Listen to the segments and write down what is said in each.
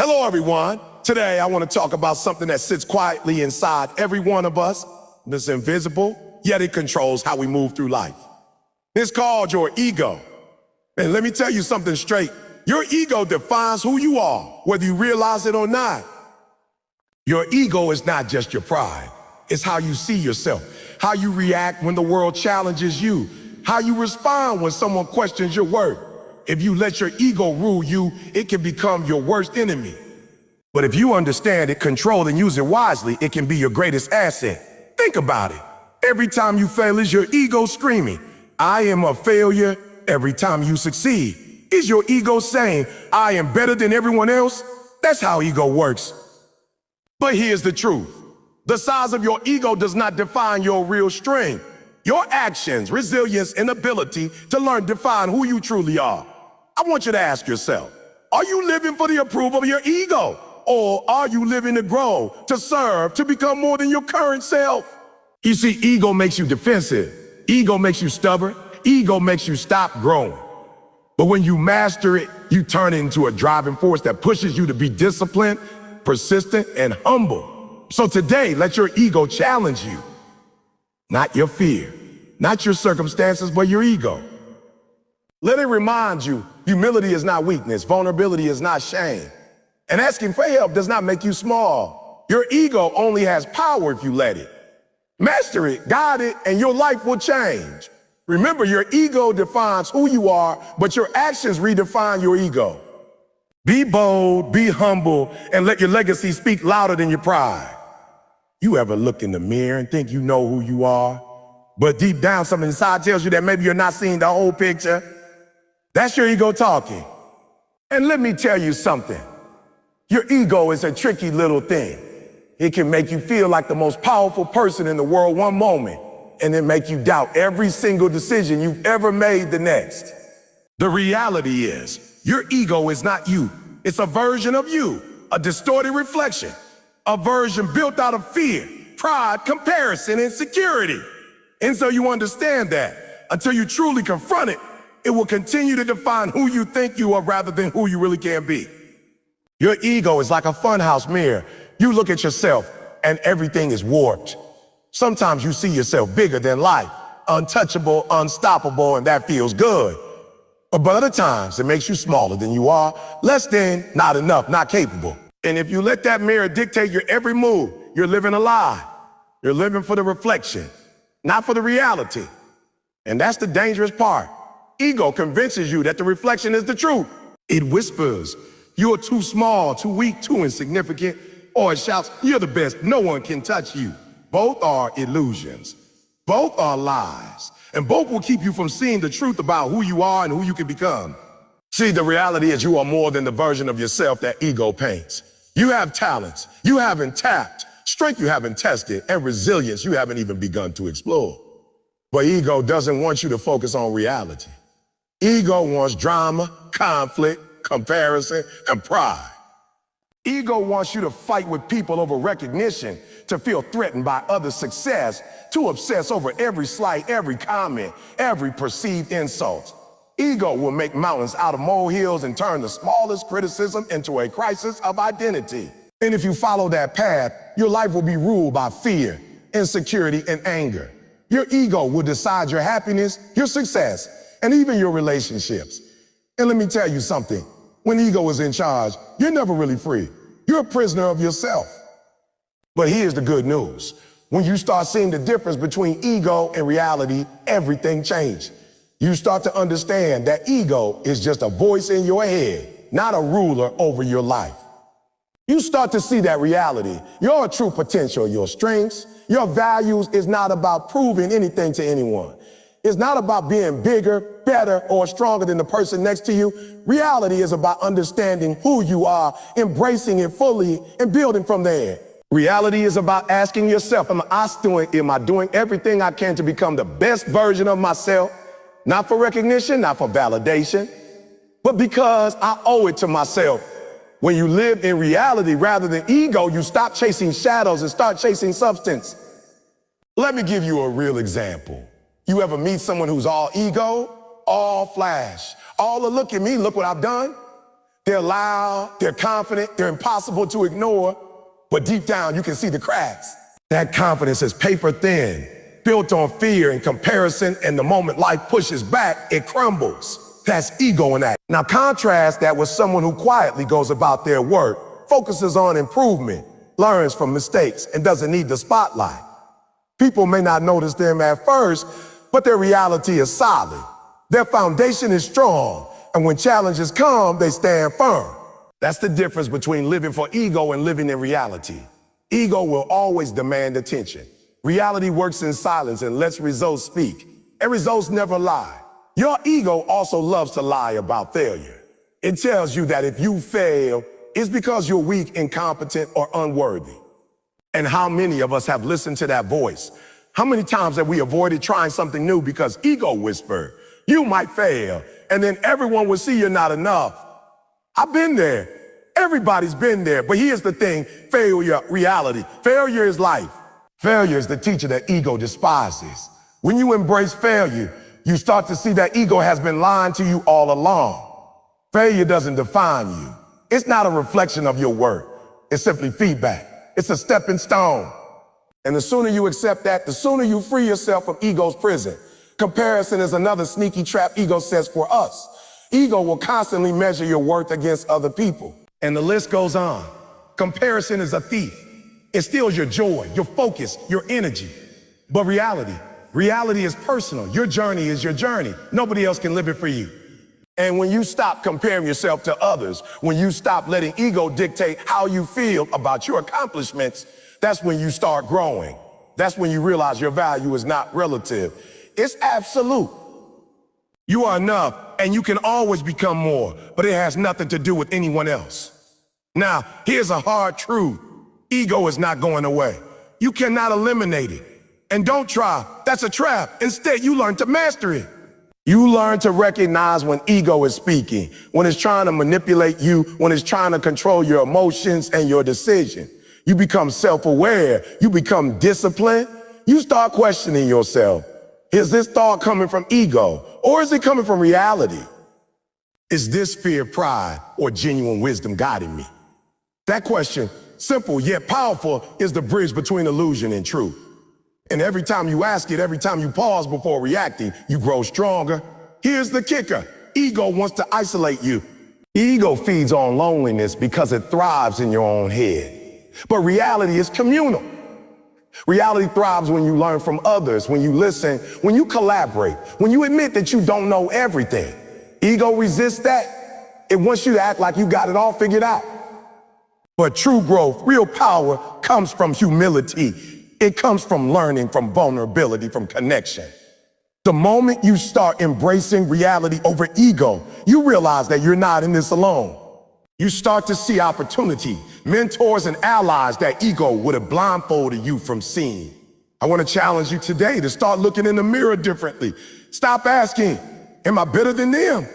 Hello, everyone. Today, I want to talk about something that sits quietly inside every one of us. It's invisible, yet it controls how we move through life. It's called your ego. And let me tell you something straight. Your ego defines who you are, whether you realize it or not. Your ego is not just your pride. It's how you see yourself, how you react when the world challenges you, how you respond when someone questions your worth. If you let your ego rule you, it can become your worst enemy. But if you understand it, control and use it wisely, it can be your greatest asset. Think about it. Every time you fail, is your ego screaming, "I am a failure"? Every time you succeed, is your ego saying, "I am better than everyone else"? That's how ego works. But here's the truth. The size of your ego does not define your real strength. Your actions, resilience, and ability to learn define who you truly are. I want you to ask yourself, are you living for the approval of your ego? Or are you living to grow, to serve, to become more than your current self? You see, ego makes you defensive. Ego makes you stubborn. Ego makes you stop growing. But when you master it, you turn it into a driving force that pushes you to be disciplined, persistent, and humble. So today, let your ego challenge you. Not your fear, not your circumstances, but your ego. Let it remind you, humility is not weakness, vulnerability is not shame. And asking for help does not make you small. Your ego only has power if you let it. Master it, guide it, and your life will change. Remember, your ego defines who you are, but your actions redefine your ego. Be bold, be humble, and let your legacy speak louder than your pride. You ever look in the mirror and think you know who you are, but deep down something inside tells you that maybe you're not seeing the whole picture? That's your ego talking. And let me tell you something. Your ego is a tricky little thing. It can make you feel like the most powerful person in the world one moment, and then make you doubt every single decision you've ever made the next. The reality is, your ego is not you. It's a version of you, a distorted reflection, a version built out of fear, pride, comparison, and insecurity. And so you understand that until you truly confront it, it will continue to define who you think you are rather than who you really can be. Your ego is like a funhouse mirror. You look at yourself and everything is warped. Sometimes you see yourself bigger than life, untouchable, unstoppable, and that feels good. But other times it makes you smaller than you are, less than, not enough, not capable. And if you let that mirror dictate your every move, you're living a lie. You're living for the reflection, not for the reality. And that's the dangerous part. Ego convinces you that the reflection is the truth. It whispers, "You're too small, too weak, too insignificant," or it shouts, "You're the best, no one can touch you." Both are illusions. Both are lies. And both will keep you from seeing the truth about who you are and who you can become. See, the reality is you are more than the version of yourself that ego paints. You have talents you haven't tapped, strength you haven't tested, and resilience you haven't even begun to explore. But ego doesn't want you to focus on reality. Ego wants drama, conflict, comparison, and pride. Ego wants you to fight with people over recognition, to feel threatened by others' success, to obsess over every slight, every comment, every perceived insult. Ego will make mountains out of molehills and turn the smallest criticism into a crisis of identity. And if you follow that path, your life will be ruled by fear, insecurity, and anger. Your ego will decide your happiness, your success, and even your relationships. And let me tell you something. When ego is in charge, you're never really free. You're a prisoner of yourself. But here's the good news. When you start seeing the difference between ego and reality, everything changes. You start to understand that ego is just a voice in your head, not a ruler over your life. You start to see that reality, your true potential, your strengths, your values is not about proving anything to anyone. It's not about being bigger, better, or stronger than the person next to you. Reality is about understanding who you are, embracing it fully, and building from there. Reality is about asking yourself, am I doing everything I can to become the best version of myself? Not for recognition, not for validation, but because I owe it to myself. When you live in reality rather than ego, you stop chasing shadows and start chasing substance. Let me give you a real example. You ever meet someone who's all ego, all flash, all the look at me, look what I've done? They're loud, they're confident, they're impossible to ignore, but deep down you can see the cracks. That confidence is paper thin, built on fear and comparison, and the moment life pushes back, it crumbles. That's ego in action. Now contrast that with someone who quietly goes about their work, focuses on improvement, learns from mistakes, and doesn't need the spotlight. People may not notice them at first, but their reality is solid. Their foundation is strong, and when challenges come, they stand firm. That's the difference between living for ego and living in reality. Ego will always demand attention. Reality works in silence and lets results speak. And results never lie. Your ego also loves to lie about failure. It tells you that if you fail, it's because you're weak, incompetent, or unworthy. And how many of us have listened to that voice? How many times have we avoided trying something new because ego whispered, you might fail, and then everyone will see you're not enough? I've been there. Everybody's been there. But here's the thing, failure, reality. Failure is life. Failure is the teacher that ego despises. When you embrace failure, you start to see that ego has been lying to you all along. Failure doesn't define you. It's not a reflection of your worth. It's simply feedback. It's a stepping stone. And the sooner you accept that, the sooner you free yourself from ego's prison. Comparison is another sneaky trap ego sets for us. Ego will constantly measure your worth against other people. And the list goes on. Comparison is a thief. It steals your joy, your focus, your energy. But reality is personal. Your journey is your journey. Nobody else can live it for you. And when you stop comparing yourself to others, when you stop letting ego dictate how you feel about your accomplishments, that's when you start growing. That's when you realize your value is not relative. It's absolute. You are enough, and you can always become more, but it has nothing to do with anyone else. Now, here's a hard truth. Ego is not going away. You cannot eliminate it. And don't try. That's a trap. Instead, you learn to master it. You learn to recognize when ego is speaking, when it's trying to manipulate you, when it's trying to control your emotions and your decision. You become self-aware. You become disciplined. You start questioning yourself. Is this thought coming from ego, or is it coming from reality? Is this fear, pride, or genuine wisdom guiding me? That question, simple yet powerful, is the bridge between illusion and truth. And every time you ask it, every time you pause before reacting, you grow stronger. Here's the kicker. Ego wants to isolate you. Ego feeds on loneliness because it thrives in your own head. But reality is communal. Reality thrives when you learn from others, when you listen, when you collaborate, when you admit that you don't know everything. Ego resists that. It wants you to act like you got it all figured out. But true growth, real power, comes from humility. It comes from learning, from vulnerability, from connection. The moment you start embracing reality over ego, you realize that you're not in this alone. You start to see opportunity, mentors and allies that ego would have blindfolded you from seeing. I want to challenge you today to start looking in the mirror differently. Stop asking, am I better than them?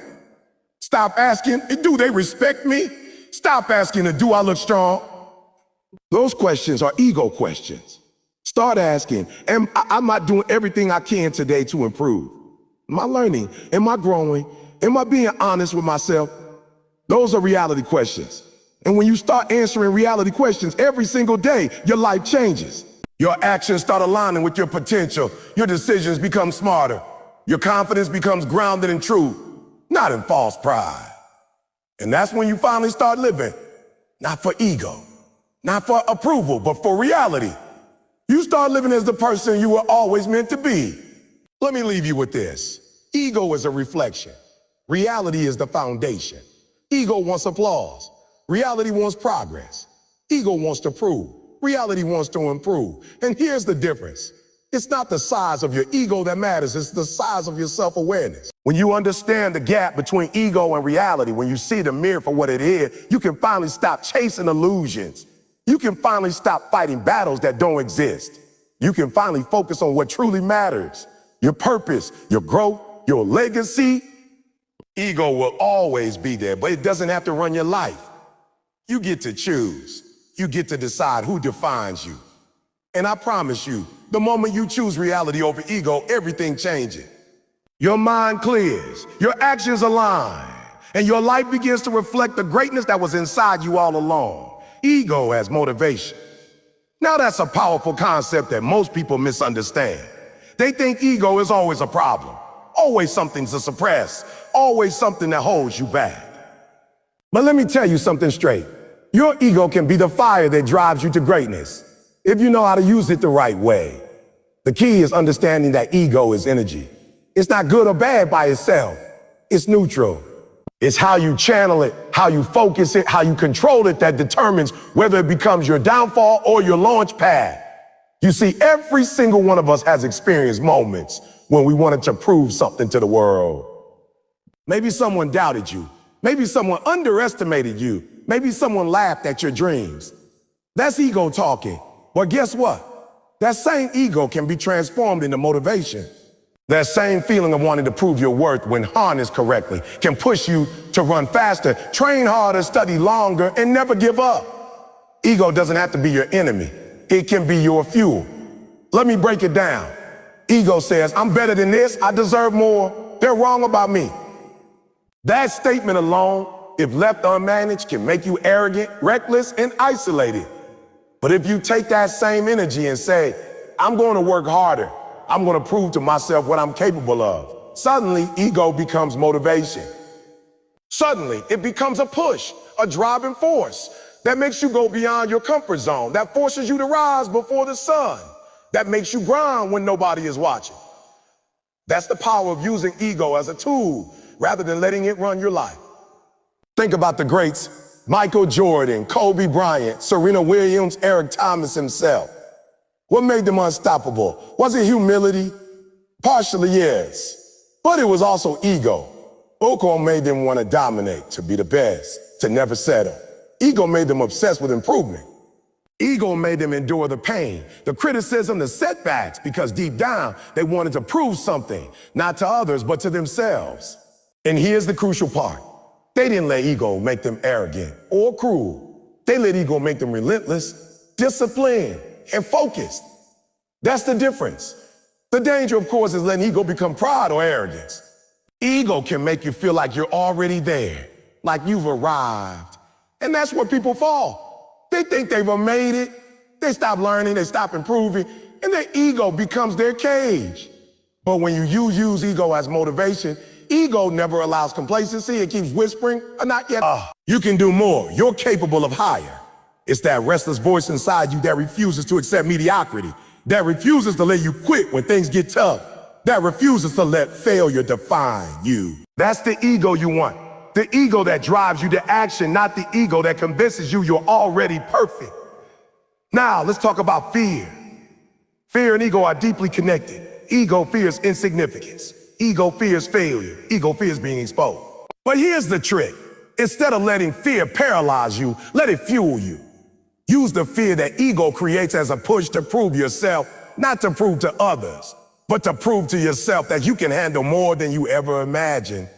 Stop asking, do they respect me? Stop asking, do I look strong? Those questions are ego questions. Start asking, am I doing everything I can today to improve? Am I learning? Am I growing? Am I being honest with myself? Those are reality questions. And when you start answering reality questions every single day, your life changes. Your actions start aligning with your potential. Your decisions become smarter. Your confidence becomes grounded in truth, not in false pride. And that's when you finally start living, not for ego, not for approval, but for reality. You start living as the person you were always meant to be. Let me leave you with this. Ego is a reflection. Reality is the foundation. Ego wants applause. Reality wants progress. Ego wants to prove. Reality wants to improve. And here's the difference. It's not the size of your ego that matters. It's the size of your self-awareness. When you understand the gap between ego and reality, when you see the mirror for what it is, you can finally stop chasing illusions. You can finally stop fighting battles that don't exist. You can finally focus on what truly matters. Your purpose, your growth, your legacy. Ego will always be there, but it doesn't have to run your life. You get to choose. You get to decide who defines you. And I promise you, the moment you choose reality over ego, everything changes. Your mind clears, your actions align, And your life begins to reflect the greatness that was inside you all along. Ego as motivation. Now that's a powerful concept that most people misunderstand. They think ego is always a problem, always something to suppress, always something that holds you back. But let me tell you something straight. Your ego can be the fire that drives you to greatness, if you know how to use it the right way. The key is understanding that ego is energy. It's not good or bad by itself. It's neutral. It's how you channel it, how you focus it, how you control it that determines whether it becomes your downfall or your launch pad. You see, every single one of us has experienced moments when we wanted to prove something to the world. Maybe someone doubted you. Maybe someone underestimated you. Maybe someone laughed at your dreams. That's ego talking. But guess what? That same ego can be transformed into motivation. That same feeling of wanting to prove your worth when harnessed correctly can push you to run faster, train harder, study longer, and never give up. Ego doesn't have to be your enemy. It can be your fuel. Let me break it down. Ego says, I'm better than this, I deserve more, they're wrong about me. That statement alone, if left unmanaged, can make you arrogant, reckless, and isolated. But if you take that same energy and say, I'm going to work harder, I'm going to prove to myself what I'm capable of, suddenly ego becomes motivation. Suddenly it becomes a push, a driving force that makes you go beyond your comfort zone, that forces you to rise before the sun, that makes you grind when nobody is watching. That's the power of using ego as a tool rather than letting it run your life. Think about the greats: Michael Jordan, Kobe Bryant, Serena Williams, Eric Thomas himself. What made them unstoppable? Was it humility? Partially, yes. But it was also ego. Ego made them want to dominate, to be the best, to never settle. Ego made them obsessed with improvement. Ego made them endure the pain, the criticism, the setbacks, because deep down, they wanted to prove something, not to others, but to themselves. And here's the crucial part. They didn't let ego make them arrogant or cruel. They let ego make them relentless, disciplined, and focused. That's the difference. The danger, of course, is letting ego become pride or arrogance. Ego can make you feel like you're already there, like you've arrived. And that's where people fall. They think they've made it. They stop learning, they stop improving, and their ego becomes their cage. But when you use ego as motivation, ego never allows complacency. It keeps whispering, not yet. You can do more. You're capable of higher. It's that restless voice inside you that refuses to accept mediocrity, that refuses to let you quit when things get tough, that refuses to let failure define you. That's the ego you want. The ego that drives you to action, not the ego that convinces you you're already perfect. Now, let's talk about fear. Fear and ego are deeply connected. Ego fears insignificance. Ego fears failure. Ego fears being exposed. But here's the trick. Instead of letting fear paralyze you, let it fuel you. Use the fear that ego creates as a push to prove yourself, not to prove to others, but to prove to yourself that you can handle more than you ever imagined.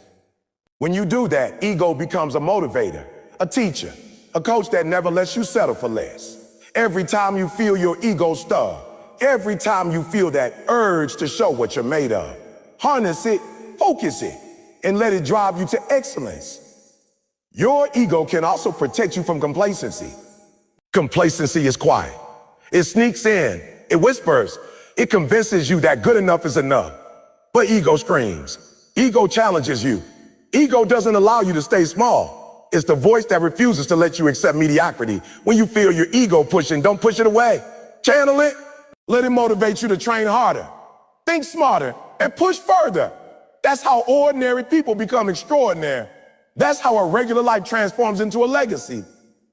When you do that, ego becomes a motivator, a teacher, a coach that never lets you settle for less. Every time you feel your ego stir, every time you feel that urge to show what you're made of, harness it, focus it, and let it drive you to excellence. Your ego can also protect you from complacency. Complacency is quiet. It sneaks in, it whispers, it convinces you that good enough is enough. But ego screams. Ego challenges you. Ego doesn't allow you to stay small. It's the voice that refuses to let you accept mediocrity. When you feel your ego pushing, don't push it away. Channel it. Let it motivate you to train harder, think smarter, and push further. That's how ordinary people become extraordinary. That's how a regular life transforms into a legacy.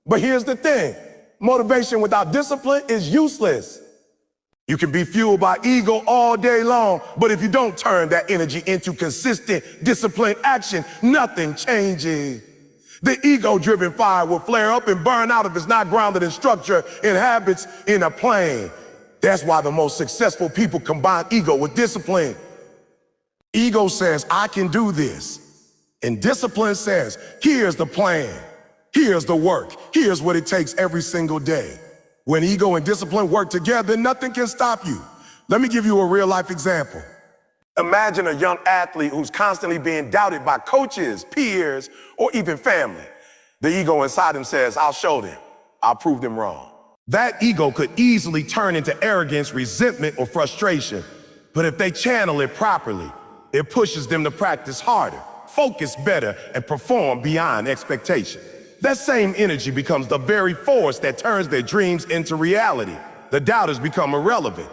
But here's the thing. Motivation without discipline is useless. You can be fueled by ego all day long, but if you don't turn that energy into consistent, disciplined action, nothing changes. The ego-driven fire will flare up and burn out if it's not grounded in structure, in habits, in a plan. That's why the most successful people combine ego with discipline. Ego says, I can do this. And discipline says, here's the plan. Here's the work. Here's what it takes every single day. When ego and discipline work together, nothing can stop you. Let me give you a real life example. Imagine a young athlete who's constantly being doubted by coaches, peers, or even family. The ego inside him says, I'll show them. I'll prove them wrong. That ego could easily turn into arrogance, resentment, or frustration. But if they channel it properly, it pushes them to practice harder, focus better, and perform beyond expectation. That same energy becomes the very force that turns their dreams into reality. The doubters become irrelevant.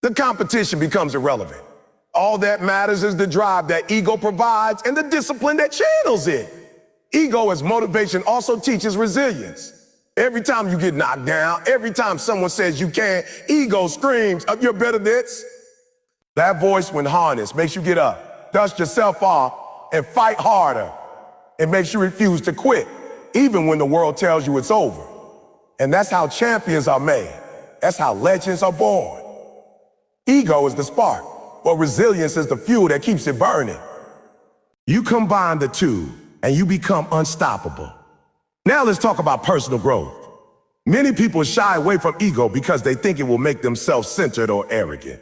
The competition becomes irrelevant. All that matters is the drive that ego provides and the discipline that channels it. Ego as motivation also teaches resilience. Every time you get knocked down, every time someone says you can't, ego screams up your better this. That voice, when harnessed, makes you get up, dust yourself off, and fight harder. It makes you refuse to quit, even when the world tells you it's over. And that's how champions are made. That's how legends are born. Ego is the spark, but resilience is the fuel that keeps it burning. You combine the two, and you become unstoppable. Now let's talk about personal growth. Many people shy away from ego because they think it will make them self-centered or arrogant.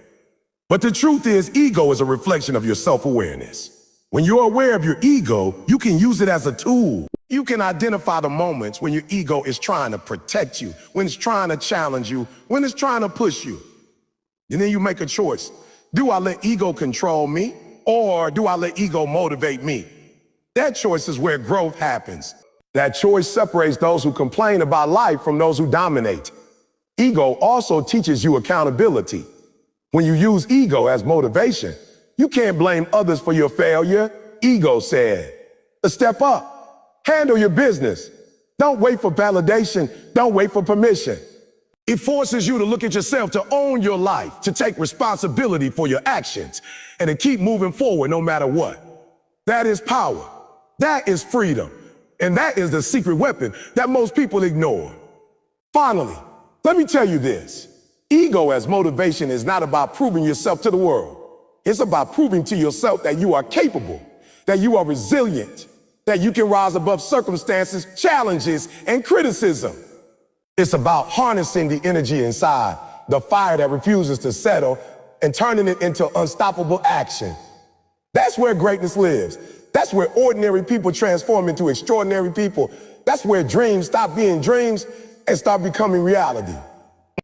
But the truth is, ego is a reflection of your self-awareness. When you're aware of your ego, you can use it as a tool. You can identify the moments when your ego is trying to protect you, when it's trying to challenge you, when it's trying to push you. And then you make a choice. Do I let ego control me, or do I let ego motivate me? That choice is where growth happens. That choice separates those who complain about life from those who dominate. Ego also teaches you accountability. When you use ego as motivation, you can't blame others for your failure. Ego said, step up, handle your business. Don't wait for validation. Don't wait for permission. It forces you to look at yourself, to own your life, to take responsibility for your actions, and to keep moving forward no matter what. That is power. That is freedom. And that is the secret weapon that most people ignore. Finally, let me tell you this. Ego as motivation is not about proving yourself to the world. It's about proving to yourself that you are capable, that you are resilient, that you can rise above circumstances, challenges, and criticism. It's about harnessing the energy inside, the fire that refuses to settle, and turning it into unstoppable action. That's where greatness lives. That's where ordinary people transform into extraordinary people. That's where dreams stop being dreams and start becoming reality.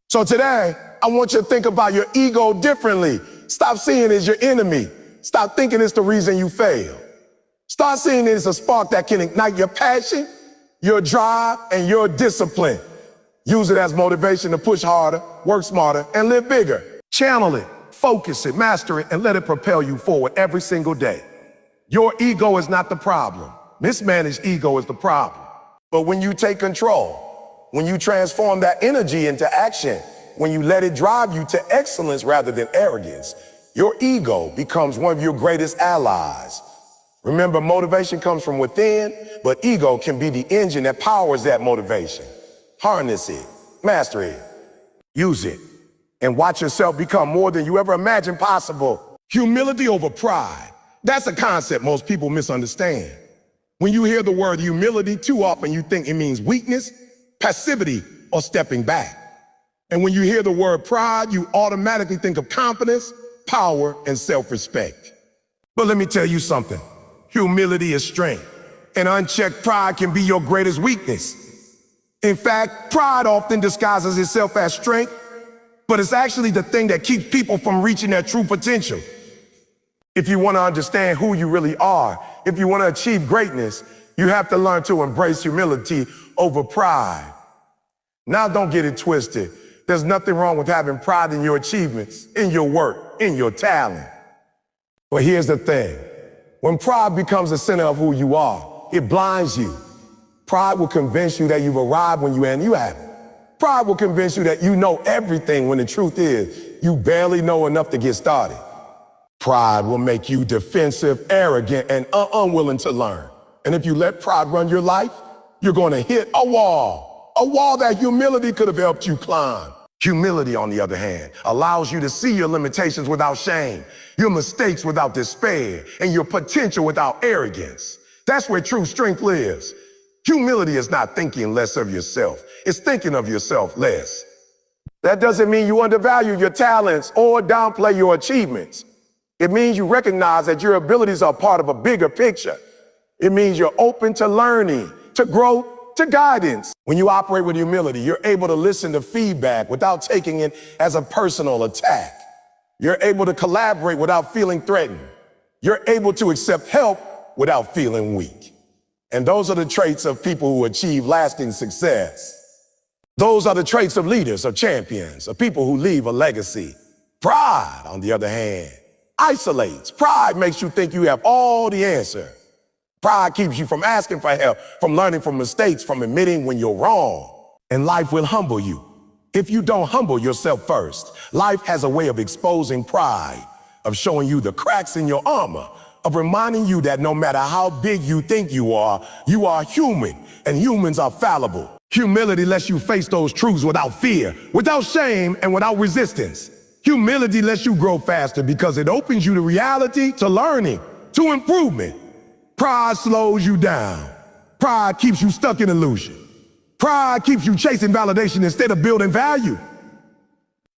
So today, I want you to think about your ego differently. Stop seeing it as your enemy. Stop thinking it's the reason you fail. Start seeing it as a spark that can ignite your passion, your drive, and your discipline. Use it as motivation to push harder, work smarter, and live bigger. Channel it, focus it, master it, and let it propel you forward every single day. Your ego is not the problem. Mismanaged ego is the problem. But when you take control, when you transform that energy into action, when you let it drive you to excellence rather than arrogance, your ego becomes one of your greatest allies. Remember, motivation comes from within, but ego can be the engine that powers that motivation. Harness it, master it, use it, and watch yourself become more than you ever imagined possible. Humility over pride. That's a concept most people misunderstand. When you hear the word humility, too often you think it means weakness, passivity, or stepping back. And when you hear the word pride, you automatically think of confidence, power, and self-respect. But let me tell you something. Humility is strength, and unchecked pride can be your greatest weakness. In fact, pride often disguises itself as strength, but it's actually the thing that keeps people from reaching their true potential. If you want to understand who you really are, if you want to achieve greatness, you have to learn to embrace humility over pride. Now, don't get it twisted. There's nothing wrong with having pride in your achievements, in your work, in your talent. But here's the thing. When pride becomes the center of who you are, it blinds you. Pride will convince you that you've arrived when you haven't. Pride will convince you that you know everything when the truth is you barely know enough to get started. Pride will make you defensive, arrogant, and unwilling to learn. And if you let pride run your life, you're going to hit a wall that humility could have helped you climb. Humility, on the other hand, allows you to see your limitations without shame, your mistakes without despair, and your potential without arrogance. That's where true strength lives. Humility is not thinking less of yourself. It's thinking of yourself less. That doesn't mean you undervalue your talents or downplay your achievements. It means you recognize that your abilities are part of a bigger picture. It means you're open to learning, to growth, to guidance. When you operate with humility, you're able to listen to feedback without taking it as a personal attack. You're able to collaborate without feeling threatened. You're able to accept help without feeling weak. And those are the traits of people who achieve lasting success. Those are the traits of leaders, of champions, of people who leave a legacy. Pride, on the other hand, isolates. Pride makes you think you have all the answer. Pride keeps you from asking for help, from learning from mistakes, from admitting when you're wrong. And life will humble you. If you don't humble yourself first, life has a way of exposing pride, of showing you the cracks in your armor, of reminding you that no matter how big you think you are human, and humans are fallible. Humility lets you face those truths without fear, without shame, and without resistance. Humility lets you grow faster because it opens you to reality, to learning, to improvement. Pride slows you down. Pride keeps you stuck in illusion. Pride keeps you chasing validation instead of building value.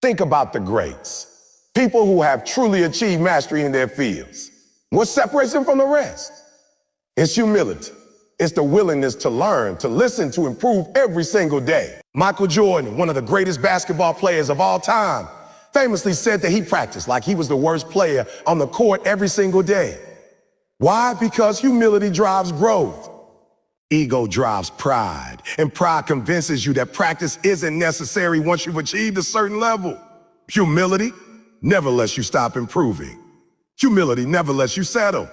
Think about the greats, people who have truly achieved mastery in their fields. What separates them from the rest? It's humility. It's the willingness to learn, to listen, to improve every single day. Michael Jordan, one of the greatest basketball players of all time, famously said that he practiced like he was the worst player on the court every single day. Why? Because humility drives growth. Ego drives pride, and pride convinces you that practice isn't necessary once you've achieved a certain level. Humility never lets you stop improving. Humility never lets you settle.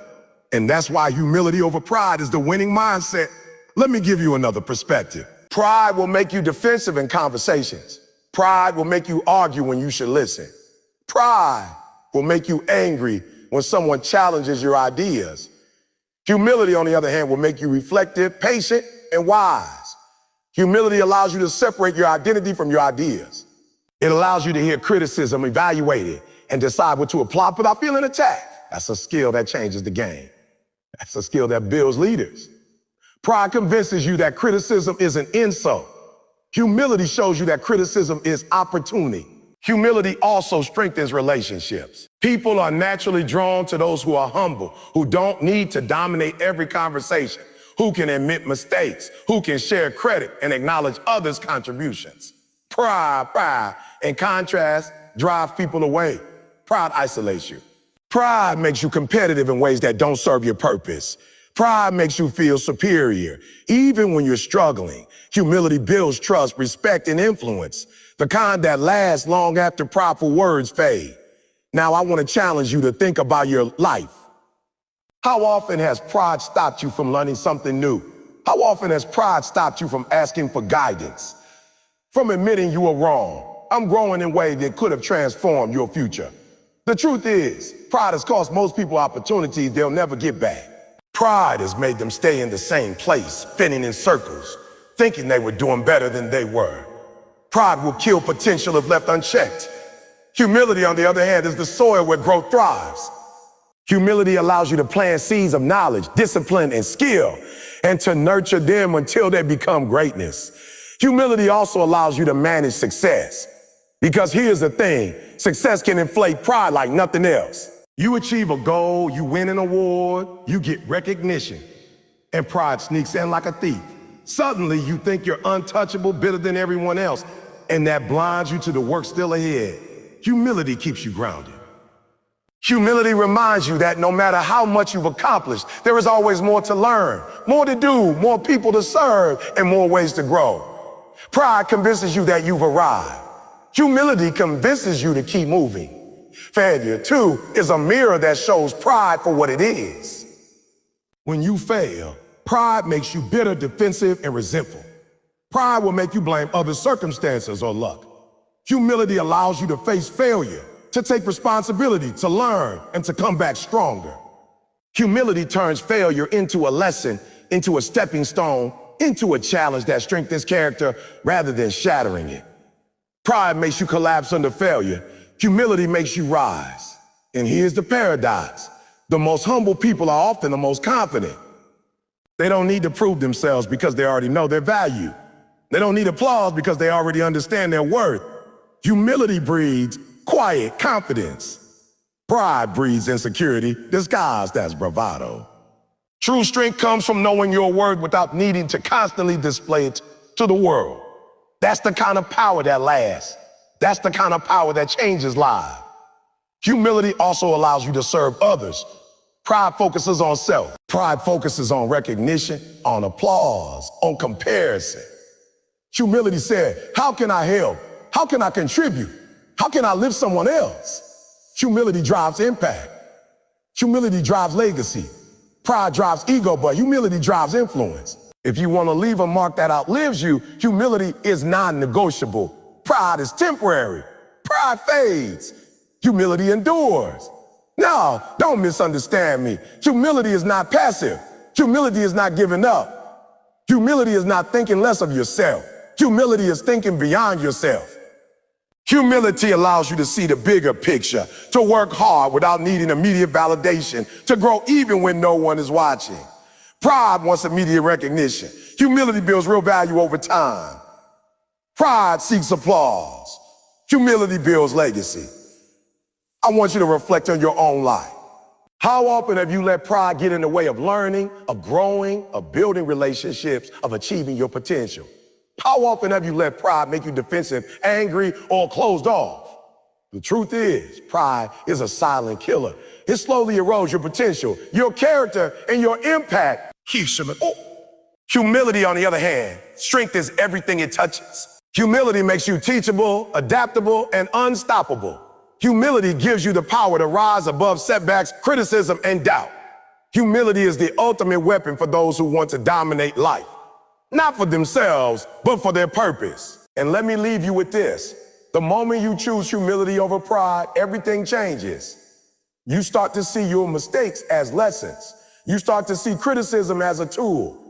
And that's why humility over pride is the winning mindset. Let me give you another perspective. Pride will make you defensive in conversations. Pride will make you argue when you should listen. Pride will make you angry when someone challenges your ideas. Humility, on the other hand, will make you reflective, patient, and wise. Humility allows you to separate your identity from your ideas. It allows you to hear criticism, evaluate it, and decide what to apply without feeling attacked. That's a skill that changes the game. That's a skill that builds leaders. Pride convinces you that criticism is an insult. Humility shows you that criticism is opportunity. Humility also strengthens relationships. People are naturally drawn to those who are humble, who don't need to dominate every conversation, who can admit mistakes, who can share credit and acknowledge others' contributions. Pride, in contrast, drives people away. Pride isolates you. Pride makes you competitive in ways that don't serve your purpose. Pride makes you feel superior, even when you're struggling. Humility builds trust, respect, and influence, the kind that lasts long after prideful words fade. Now, I want to challenge you to think about your life. How often has pride stopped you from learning something new? How often has pride stopped you from asking for guidance, from admitting you were wrong? I'm growing in ways that could have transformed your future. The truth is, pride has cost most people opportunities they'll never get back. Pride has made them stay in the same place, spinning in circles, thinking they were doing better than they were. Pride will kill potential if left unchecked. Humility, on the other hand, is the soil where growth thrives. Humility allows you to plant seeds of knowledge, discipline, and skill, and to nurture them until they become greatness. Humility also allows you to manage success. Because here's the thing, success can inflate pride like nothing else. You achieve a goal, you win an award, you get recognition, and pride sneaks in like a thief. Suddenly, you think you're untouchable, better than everyone else, and that blinds you to the work still ahead. Humility keeps you grounded. Humility reminds you that no matter how much you've accomplished, there is always more to learn, more to do, more people to serve, and more ways to grow. Pride convinces you that you've arrived. Humility convinces you to keep moving. Failure, too, is a mirror that shows pride for what it is. When you fail, pride makes you bitter, defensive, and resentful. Pride will make you blame other circumstances or luck. Humility allows you to face failure, to take responsibility, to learn, and to come back stronger. Humility turns failure into a lesson, into a stepping stone, into a challenge that strengthens character rather than shattering it. Pride makes you collapse under failure. Humility makes you rise. And here's the paradox. The most humble people are often the most confident. They don't need to prove themselves because they already know their value. They don't need applause because they already understand their worth. Humility breeds quiet confidence. Pride breeds insecurity, disguised as bravado. True strength comes from knowing your word without needing to constantly display it to the world. That's the kind of power that lasts. That's the kind of power that changes lives. Humility also allows you to serve others. Pride focuses on self. Pride focuses on recognition, on applause, on comparison. Humility said, how can I help? How can I contribute? How can I lift someone else? Humility drives impact. Humility drives legacy. Pride drives ego, but humility drives influence. If you want to leave a mark that outlives you, humility is non-negotiable. Pride is temporary. Pride fades. Humility endures. No, don't misunderstand me. Humility is not passive. Humility is not giving up. Humility is not thinking less of yourself. Humility is thinking beyond yourself. Humility allows you to see the bigger picture, to work hard without needing immediate validation, to grow even when no one is watching. Pride wants immediate recognition. Humility builds real value over time. Pride seeks applause. Humility builds legacy. I want you to reflect on your own life. How often have you let pride get in the way of learning, of growing, of building relationships, of achieving your potential? How often have you let pride make you defensive, angry, or closed off? The truth is, pride is a silent killer. It slowly erodes your potential, your character, and your impact. Humility, on the other hand, strength is everything it touches. Humility makes you teachable, adaptable, and unstoppable. Humility gives you the power to rise above setbacks, criticism, and doubt. Humility is the ultimate weapon for those who want to dominate life. Not for themselves, but for their purpose. And let me leave you with this. The moment you choose humility over pride, everything changes. You start to see your mistakes as lessons. You start to see criticism as a tool.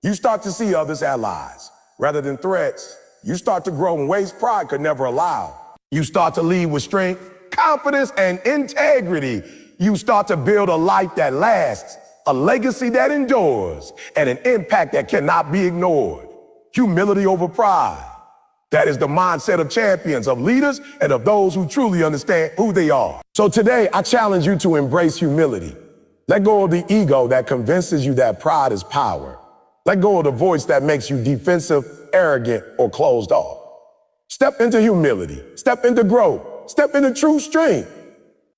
You start to see others as allies rather than threats. You start to grow in ways pride could never allow. You start to lead with strength, confidence, and integrity. You start to build a life that lasts, a legacy that endures, and an impact that cannot be ignored. Humility over pride. That is the mindset of champions, of leaders, and of those who truly understand who they are. So today, I challenge you to embrace humility. Let go of the ego that convinces you that pride is power. Let go of the voice that makes you defensive, arrogant, or closed off. Step into humility. Step into growth. Step into true strength.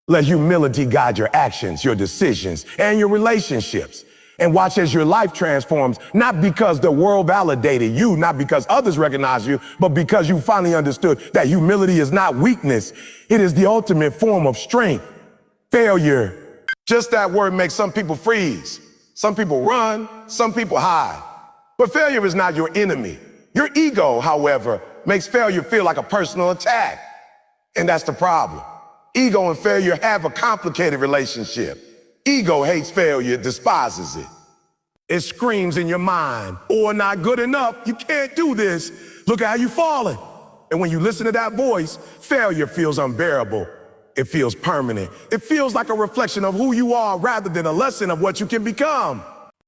Let humility guide your actions, your decisions, and your relationships. And watch as your life transforms, not because the world validated you, not because others recognize you, but because you finally understood that humility is not weakness. It is the ultimate form of strength. Failure. Just that word makes some people freeze. Some people run, some people hide. But failure is not your enemy. Your ego, however, makes failure feel like a personal attack. And that's the problem. Ego and failure have a complicated relationship. Ego hates failure, despises it. It screams in your mind, "Or not good enough, you can't do this. Look at how you've fallen." And when you listen to that voice, failure feels unbearable. It feels permanent. It feels like a reflection of who you are rather than a lesson of what you can become.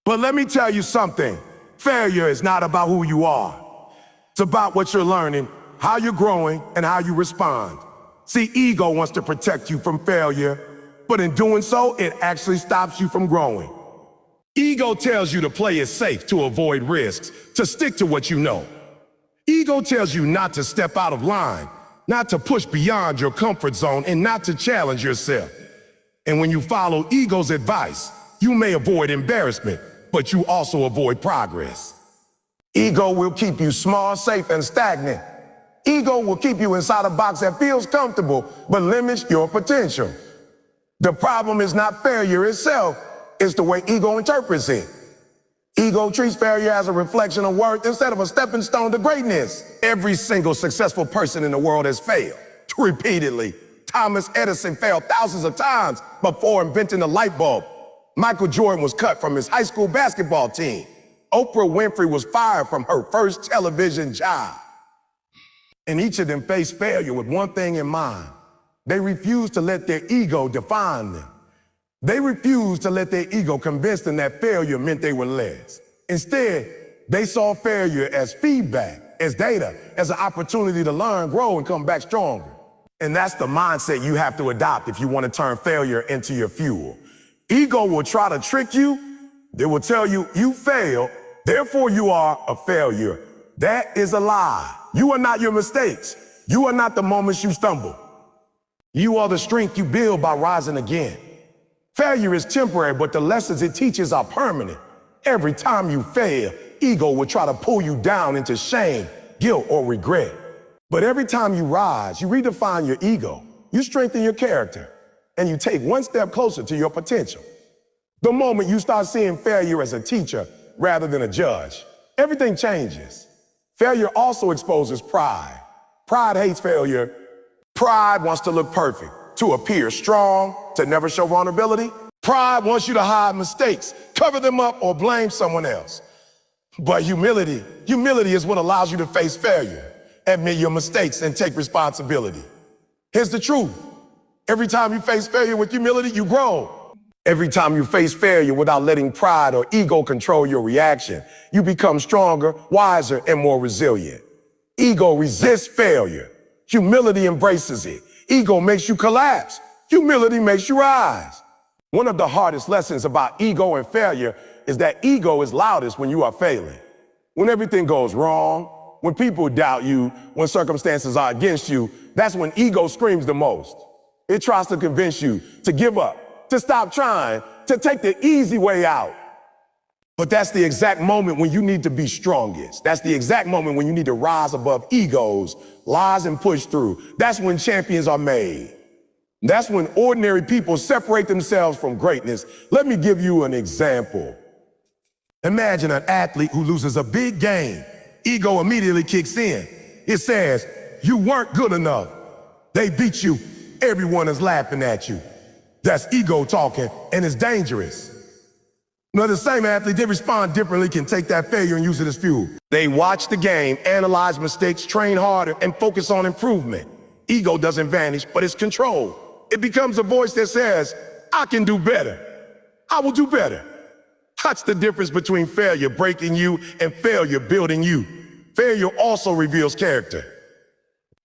But let me tell you something. Failure is not about who you are. It's about what you're learning, how you're growing, and how you respond. See, ego wants to protect you from failure, but in doing so, it actually stops you from growing. Ego tells you to play it safe, to avoid risks, to stick to what you know. Ego tells you not to step out of line, not to push beyond your comfort zone, and not to challenge yourself. And when you follow ego's advice, you may avoid embarrassment, but you also avoid progress. Ego will keep you small, safe, and stagnant. Ego will keep you inside a box that feels comfortable, but limits your potential. The problem is not failure itself, it's the way ego interprets it. Ego treats failure as a reflection of worth instead of a stepping stone to greatness. Every single successful person in the world has failed, repeatedly. Thomas Edison failed thousands of times before inventing the light bulb. Michael Jordan was cut from his high school basketball team. Oprah Winfrey was fired from her first television job. And each of them faced failure with one thing in mind. They refused to let their ego define them. They refused to let their ego convince them that failure meant they were less. Instead, they saw failure as feedback, as data, as an opportunity to learn, grow, and come back stronger. And that's the mindset you have to adopt if you want to turn failure into your fuel. Ego will try to trick you. They will tell you, you failed, therefore you are a failure. That is a lie. You are not your mistakes. You are not the moments you stumble. You are the strength you build by rising again. Failure is temporary, but the lessons it teaches are permanent. Every time you fail, ego will try to pull you down into shame, guilt, or regret. But every time you rise, you redefine your ego, you strengthen your character, and you take one step closer to your potential. The moment you start seeing failure as a teacher rather than a judge, everything changes. Failure also exposes pride. Pride hates failure. Pride wants to look perfect, to appear strong, to never show vulnerability. Pride wants you to hide mistakes, cover them up, or blame someone else. But humility is what allows you to face failure, admit your mistakes, and take responsibility. Here's the truth. Every time you face failure with humility, you grow. Every time you face failure without letting pride or ego control your reaction, you become stronger, wiser, and more resilient. Ego resists failure. Humility embraces it. Ego makes you collapse. Humility makes you rise. One of the hardest lessons about ego and failure is that ego is loudest when you are failing. When everything goes wrong, when people doubt you, when circumstances are against you, that's when ego screams the most. It tries to convince you to give up, to stop trying, to take the easy way out. But that's the exact moment when you need to be strongest. That's the exact moment when you need to rise above egos, lies, and push through. That's when champions are made. That's when ordinary people separate themselves from greatness. Let me give you an example. Imagine an athlete who loses a big game. Ego immediately kicks in. It says, you weren't good enough. They beat you. Everyone is laughing at you. That's ego talking, and it's dangerous. Now, the same athlete, they respond differently, can take that failure and use it as fuel. They watch the game, analyze mistakes, train harder, and focus on improvement. Ego doesn't vanish, but it's controlled. It becomes a voice that says, I can do better. I will do better. That's the difference between failure breaking you and failure building you. Failure also reveals character.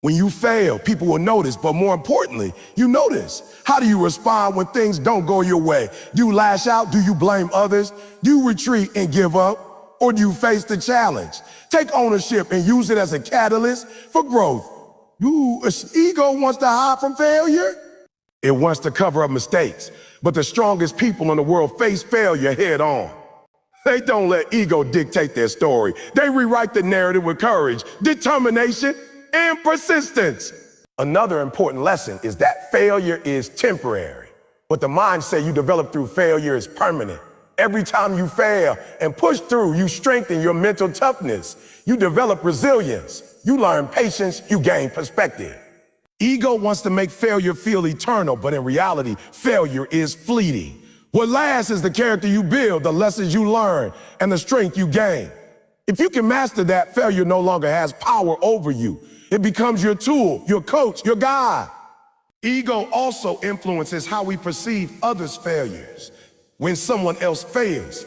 When you fail, people will notice, but more importantly, you notice. How do you respond when things don't go your way? Do you lash out? Do you blame others? Do you retreat and give up? Or do you face the challenge? Take ownership and use it as a catalyst for growth. Ego wants to hide from failure. It wants to cover up mistakes. But the strongest people in the world face failure head on. They don't let ego dictate their story. They rewrite the narrative with courage, determination, and persistence. Another important lesson is that failure is temporary, but the mindset you develop through failure is permanent. Every time you fail and push through, you strengthen your mental toughness. You develop resilience. You learn patience. You gain perspective. Ego wants to make failure feel eternal, but in reality, failure is fleeting. What lasts is the character you build, the lessons you learn, and the strength you gain. If you can master that, failure no longer has power over you. It becomes your tool, your coach, your guide. Ego also influences how we perceive others' failures. When someone else fails,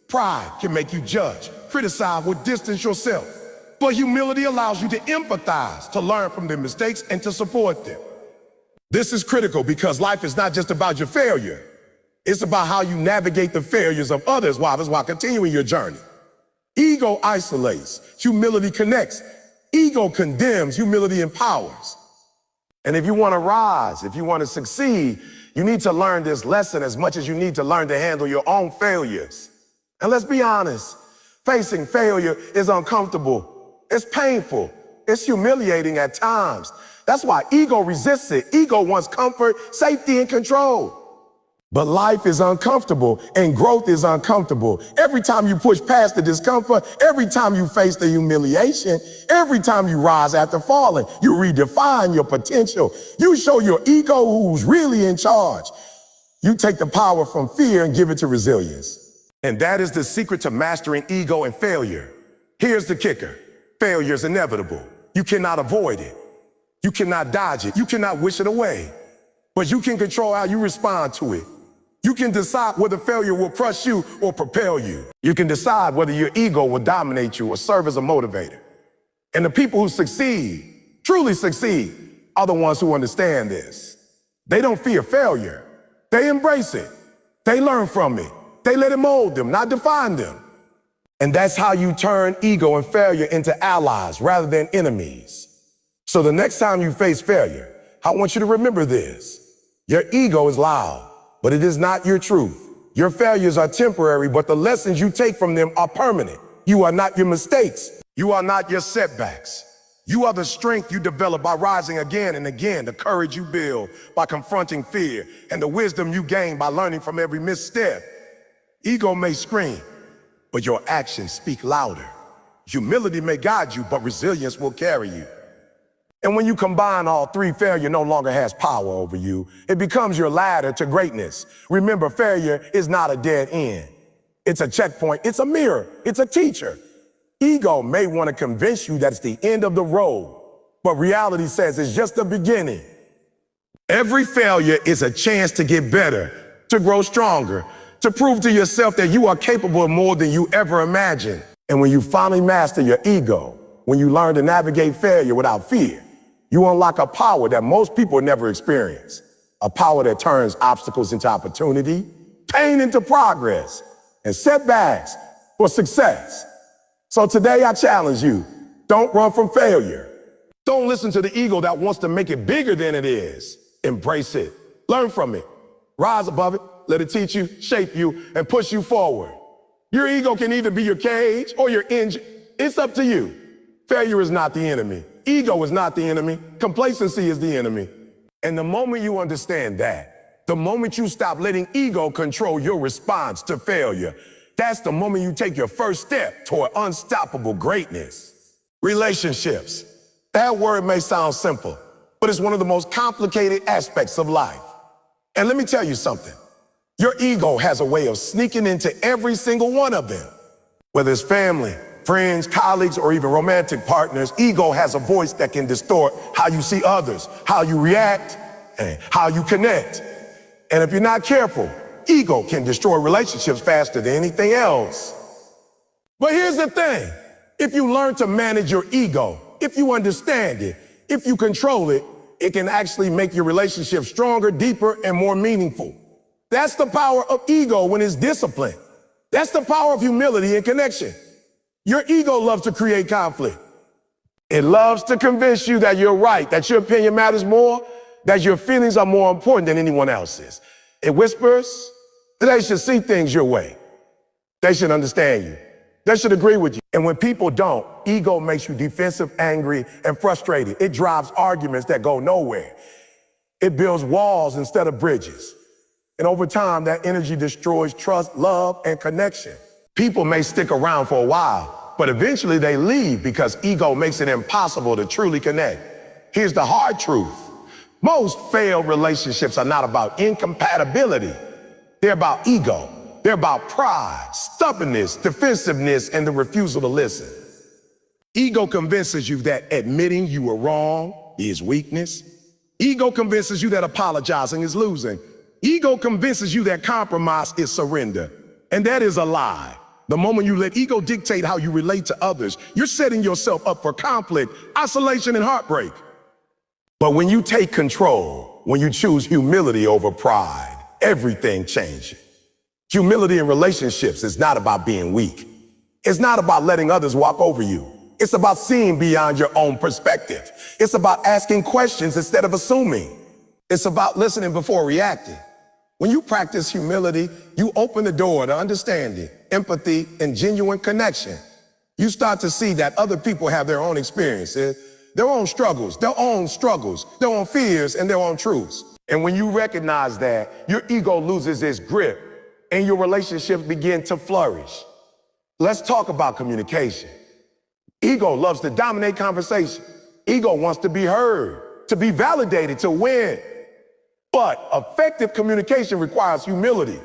pride can make you judge, criticize, or distance yourself. But humility allows you to empathize, to learn from their mistakes, and to support them. This is critical because life is not just about your failure. It's about how you navigate the failures of others while continuing your journey. Ego isolates, humility connects. Ego condemns, humility empowers. And if you want to rise, if you want to succeed, you need to learn this lesson as much as you need to learn to handle your own failures. And let's be honest, facing failure is uncomfortable. It's painful. It's humiliating at times. That's why ego resists it. Ego wants comfort, safety, and control. But life is uncomfortable and growth is uncomfortable. Every time you push past the discomfort, every time you face the humiliation, every time you rise after falling, you redefine your potential. You show your ego who's really in charge. You take the power from fear and give it to resilience. And that is the secret to mastering ego and failure. Here's the kicker. Failure is inevitable. You cannot avoid it. You cannot dodge it. You cannot wish it away. But you can control how you respond to it. You can decide whether failure will crush you or propel you. You can decide whether your ego will dominate you or serve as a motivator. And the people who succeed, truly succeed, are the ones who understand this. They don't fear failure. They embrace it. They learn from it. They let it mold them, not define them. And that's how you turn ego and failure into allies rather than enemies. So the next time you face failure, I want you to remember this. Your ego is loud, but it is not your truth. Your failures are temporary, but the lessons you take from them are permanent. You are not your mistakes. You are not your setbacks. You are the strength you develop by rising again and again, the courage you build by confronting fear, and the wisdom you gain by learning from every misstep. Ego may scream, but your actions speak louder. Humility may guide you, but resilience will carry you. And when you combine all three, failure no longer has power over you. It becomes your ladder to greatness. Remember, failure is not a dead end. It's a checkpoint. It's a mirror. It's a teacher. Ego may want to convince you that it's the end of the road, but reality says it's just the beginning. Every failure is a chance to get better, to grow stronger, to prove to yourself that you are capable of more than you ever imagined. And when you finally master your ego, when you learn to navigate failure without fear, you unlock a power that most people never experience, a power that turns obstacles into opportunity, pain into progress, and setbacks for success. So today I challenge you, don't run from failure. Don't listen to the ego that wants to make it bigger than it is. Embrace it, learn from it, rise above it, let it teach you, shape you, and push you forward. Your ego can either be your cage or your engine. It's up to you. Failure is not the enemy. Ego is not the enemy. Complacency is the enemy. And the moment you understand that, the moment you stop letting ego control your response to failure, that's the moment you take your first step toward unstoppable greatness. Relationships. That word may sound simple, but it's one of the most complicated aspects of life. And let me tell you something. Your ego has a way of sneaking into every single one of them. Whether it's family, friends, colleagues, or even romantic partners, ego has a voice that can distort how you see others, how you react, and how you connect. And if you're not careful, ego can destroy relationships faster than anything else. But here's the thing. If you learn to manage your ego, if you understand it, if you control it, it can actually make your relationship stronger, deeper, and more meaningful. That's the power of ego when it's disciplined. That's the power of humility and connection. Your ego loves to create conflict. It loves to convince you that you're right, that your opinion matters more, that your feelings are more important than anyone else's. It whispers that they should see things your way. They should understand you. They should agree with you. And when people don't, ego makes you defensive, angry, and frustrated. It drives arguments that go nowhere. It builds walls instead of bridges. And over time, that energy destroys trust, love, and connection. People may stick around for a while, but eventually they leave because ego makes it impossible to truly connect. Here's the hard truth. Most failed relationships are not about incompatibility. They're about ego. They're about pride, stubbornness, defensiveness, and the refusal to listen. Ego convinces you that admitting you were wrong is weakness. Ego convinces you that apologizing is losing. Ego convinces you that compromise is surrender. And that is a lie. The moment you let ego dictate how you relate to others, you're setting yourself up for conflict, isolation, and heartbreak. But when you take control, when you choose humility over pride, everything changes. Humility in relationships is not about being weak. It's not about letting others walk over you. It's about seeing beyond your own perspective. It's about asking questions instead of assuming. It's about listening before reacting. When you practice humility, you open the door to understanding, empathy, and genuine connection. You start to see that other people have their own experiences, their own struggles, their own fears, and their own truths. And when you recognize that, your ego loses its grip and your relationships begin to flourish. Let's talk about communication. Ego loves to dominate conversation. Ego wants to be heard, to be validated, to win. But effective communication requires humility.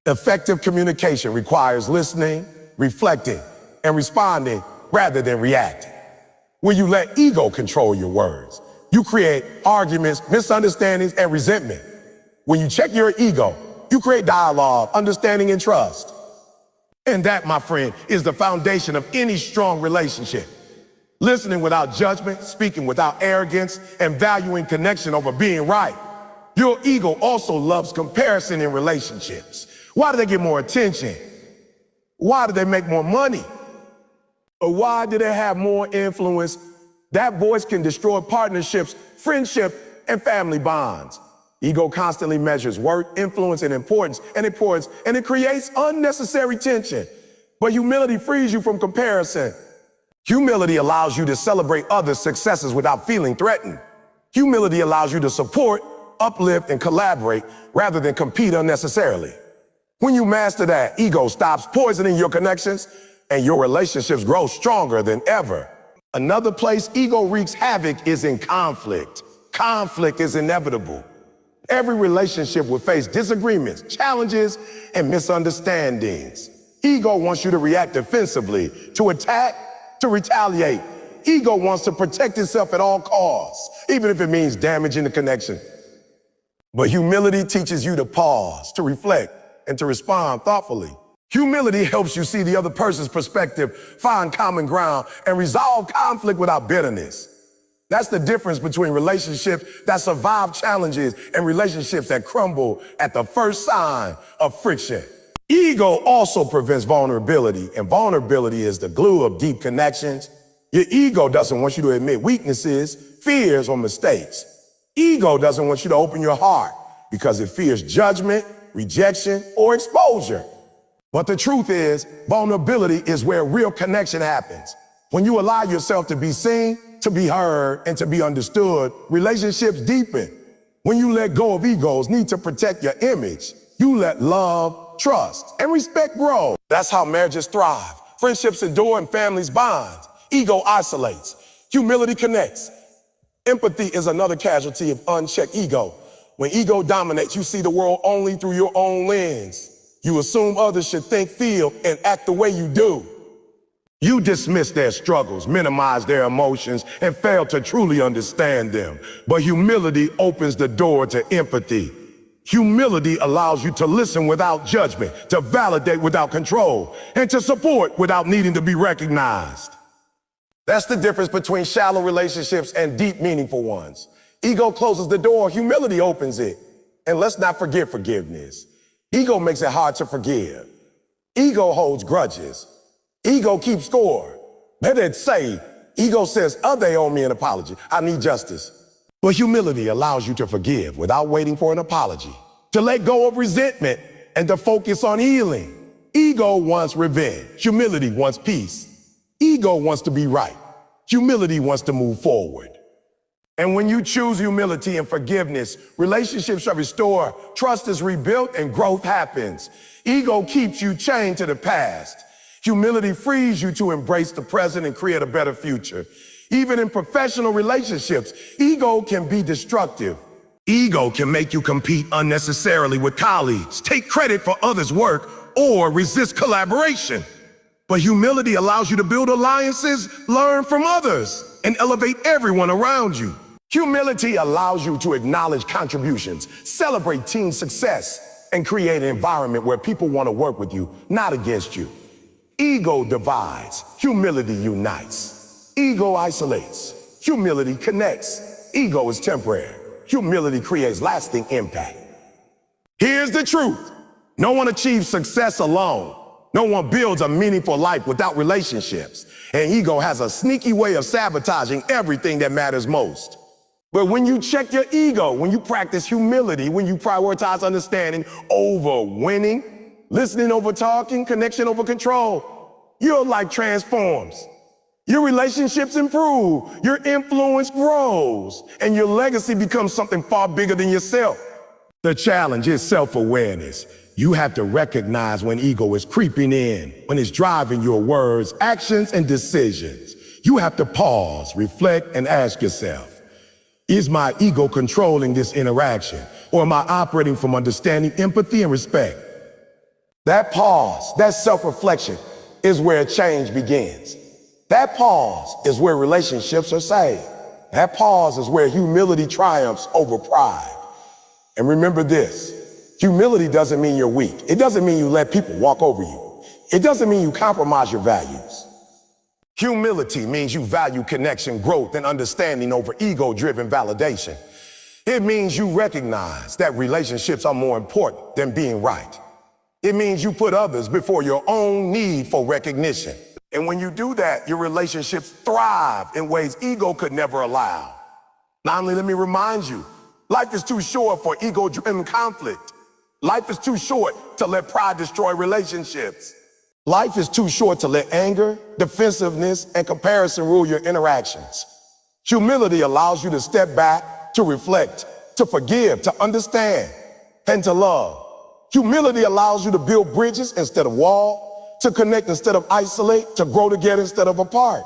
Effective communication requires listening, reflecting, and responding rather than reacting. When you let ego control your words, you create arguments, misunderstandings, and resentment. When you check your ego, you create dialogue, understanding, and trust. And that, my friend, is the foundation of any strong relationship. listening without judgment, speaking without arrogance, and valuing connection over being right. Your ego also loves comparison in relationships. Why do they get more attention? Why do they make more money? Or why do they have more influence? That voice can destroy partnerships, friendship, and family bonds. Ego constantly measures worth, influence, and importance, and it creates unnecessary tension. But humility frees you from comparison. Humility allows you to celebrate others' successes without feeling threatened. Humility allows you to support, uplift, and collaborate rather than compete unnecessarily. When you master that, ego stops poisoning your connections and your relationships grow stronger than ever. Another place ego wreaks havoc is in conflict. Conflict is inevitable. Every relationship will face disagreements, challenges, and misunderstandings. Ego wants you to react defensively, to attack, to retaliate. Ego wants to protect itself at all costs, even if it means damaging the connection. But humility teaches you to pause, to reflect, and to respond thoughtfully. Humility helps you see the other person's perspective, find common ground, and resolve conflict without bitterness. That's the difference between relationships that survive challenges and relationships that crumble at the first sign of friction. Ego also prevents vulnerability, and vulnerability is the glue of deep connections. Your ego doesn't want you to admit weaknesses, fears, or mistakes. Ego doesn't want you to open your heart because it fears judgment, rejection, or exposure. But the truth is, vulnerability is where real connection happens. When you allow yourself to be seen, to be heard, and to be understood, relationships deepen. When you let go of ego's need to protect your image, you let love, trust, and respect grow. That's how marriages thrive, friendships endure, and families bond. Ego isolates, humility connects. Empathy is another casualty of unchecked ego. When ego dominates, you see the world only through your own lens. You assume others should think, feel, and act the way you do. You dismiss their struggles, minimize their emotions, and fail to truly understand them. But humility opens the door to empathy. Humility allows you to listen without judgment, to validate without control, and to support without needing to be recognized. That's the difference between shallow relationships and deep, meaningful ones. Ego closes the door, humility opens it. And let's not forget forgiveness. Ego makes it hard to forgive. Ego holds grudges. Ego keeps score. Better say, ego says, oh, they owe me an apology. I need justice. But humility allows you to forgive without waiting for an apology, to let go of resentment and to focus on healing. Ego wants revenge. Humility wants peace. Ego wants to be right. Humility wants to move forward. And when you choose humility and forgiveness, relationships are restored, trust is rebuilt, and growth happens. Ego keeps you chained to the past. Humility frees you to embrace the present and create a better future. Even in professional relationships, ego can be destructive. Ego can make you compete unnecessarily with colleagues, take credit for others' work, or resist collaboration. But humility allows you to build alliances, learn from others, and elevate everyone around you. Humility allows you to acknowledge contributions, celebrate team success, and create an environment where people want to work with you, not against you. Ego divides, humility unites. Ego isolates, humility connects. Ego is temporary, humility creates lasting impact. Here's the truth. No one achieves success alone. No one builds a meaningful life without relationships. And ego has a sneaky way of sabotaging everything that matters most. But when you check your ego, when you practice humility, when you prioritize understanding over winning, listening over talking, connection over control, your life transforms. Your relationships improve, your influence grows, and your legacy becomes something far bigger than yourself. The challenge is self-awareness. You have to recognize when ego is creeping in, when it's driving your words, actions, and decisions. You have to pause, reflect, and ask yourself, is my ego controlling this interaction, or am I operating from understanding, empathy, and respect? That pause, that self-reflection, is where change begins. That pause is where relationships are saved. That pause is where humility triumphs over pride. And remember this, humility doesn't mean you're weak. It doesn't mean you let people walk over you. It doesn't mean you compromise your values. Humility means you value connection, growth, and understanding over ego-driven validation. It means you recognize that relationships are more important than being right. It means you put others before your own need for recognition. And when you do that, your relationships thrive in ways ego could never allow. Not only, let me remind you, life is too short for ego-driven conflict. Life is too short to let pride destroy relationships. Life is too short to let anger, defensiveness, and comparison rule your interactions. Humility allows you to step back, to reflect, to forgive, to understand, and to love. Humility allows you to build bridges instead of walls, to connect instead of isolate, to grow together instead of apart.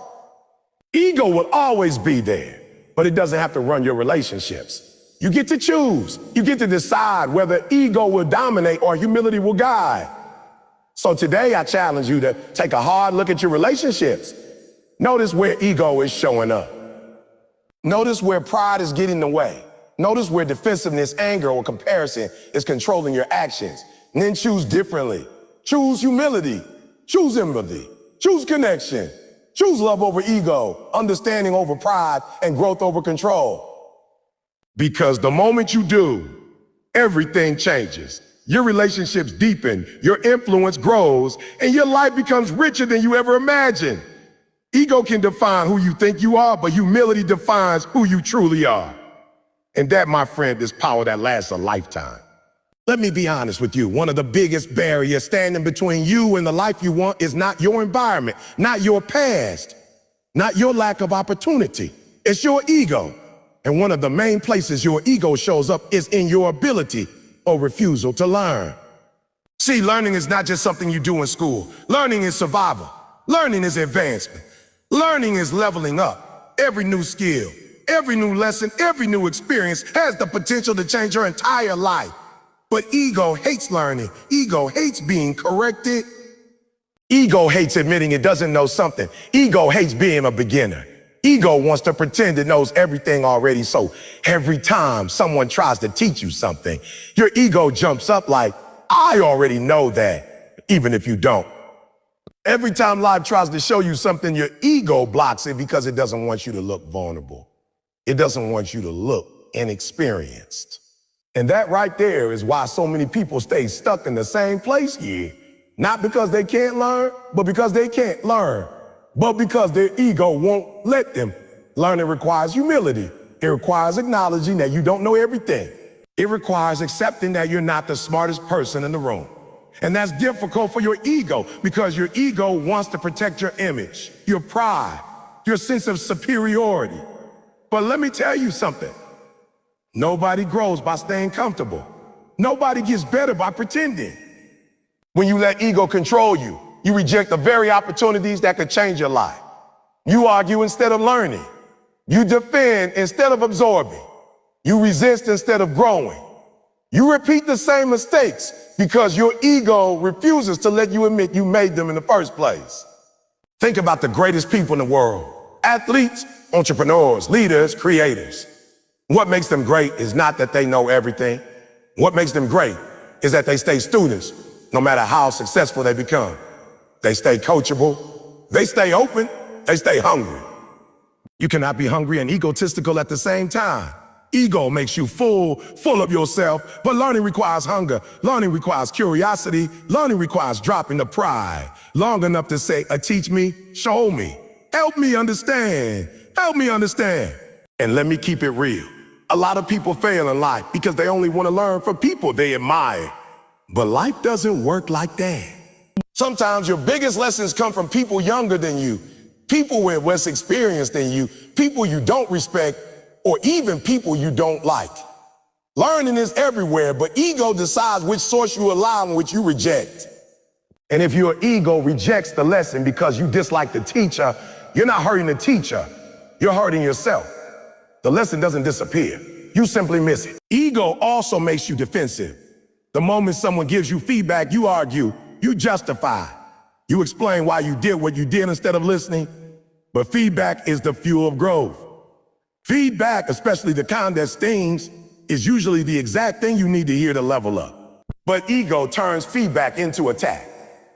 Ego will always be there, but it doesn't have to run your relationships. You get to choose. You get to decide whether ego will dominate or humility will guide. So today I challenge you to take a hard look at your relationships. Notice where ego is showing up. Notice where pride is getting in the way. Notice where defensiveness, anger, or comparison is controlling your actions. And then choose differently. Choose humility. Choose empathy. Choose connection. Choose love over ego, understanding over pride, and growth over control. Because the moment you do, everything changes. Your relationships deepen, your influence grows, and your life becomes richer than you ever imagined. Ego can define who you think you are, but humility defines who you truly are. And that, my friend, is power that lasts a lifetime. Let me be honest with you. One of the biggest barriers standing between you and the life you want is not your environment, not your past, not your lack of opportunity. It's your ego. And one of the main places your ego shows up is in your ability or refusal to learn. See, learning is not just something you do in school. Learning is survival. Learning is advancement. Learning is leveling up. Every new skill, every new lesson, every new experience has the potential to change your entire life. But ego hates learning. Ego hates being corrected. Ego hates admitting it doesn't know something. Ego hates being a beginner. Ego wants to pretend it knows everything already. So every time someone tries to teach you something, your ego jumps up like, I already know that, even if you don't. Every time life tries to show you something, your ego blocks it because it doesn't want you to look vulnerable. It doesn't want you to look inexperienced. And that right there is why so many people stay stuck in the same place here. Not because they can't learn, but because they can't learn. But because their ego won't let them. Learning requires humility. It requires acknowledging that you don't know everything. It requires accepting that you're not the smartest person in the room. And that's difficult for your ego because your ego wants to protect your image, your pride, your sense of superiority. But let me tell you something. Nobody grows by staying comfortable. Nobody gets better by pretending. When you let ego control you, you reject the very opportunities that could change your life. You argue instead of learning. You defend instead of absorbing. You resist instead of growing. You repeat the same mistakes because your ego refuses to let you admit you made them in the first place. Think about the greatest people in the world. Athletes, entrepreneurs, leaders, creators. What makes them great is not that they know everything. What makes them great is that they stay students, no matter how successful they become. They stay coachable, they stay open, they stay hungry. You cannot be hungry and egotistical at the same time. Ego makes you full of yourself, but learning requires hunger. Learning requires curiosity. Learning requires dropping the pride long enough to say, teach me, show me, help me understand, help me understand. And let me keep it real. A lot of people fail in life because they only want to learn from people they admire. But life doesn't work like that. Sometimes your biggest lessons come from people younger than you, people with less experience than you, people you don't respect, or even people you don't like. Learning is everywhere, but ego decides which source you allow and which you reject. And if your ego rejects the lesson because you dislike the teacher, you're not hurting the teacher, you're hurting yourself. The lesson doesn't disappear, you simply miss it. Ego also makes you defensive. The moment someone gives you feedback, you argue, you justify, you explain why you did what you did instead of listening. But feedback is the fuel of growth. Feedback, especially the kind that stings, is usually the exact thing you need to hear to level up. But ego turns feedback into attack.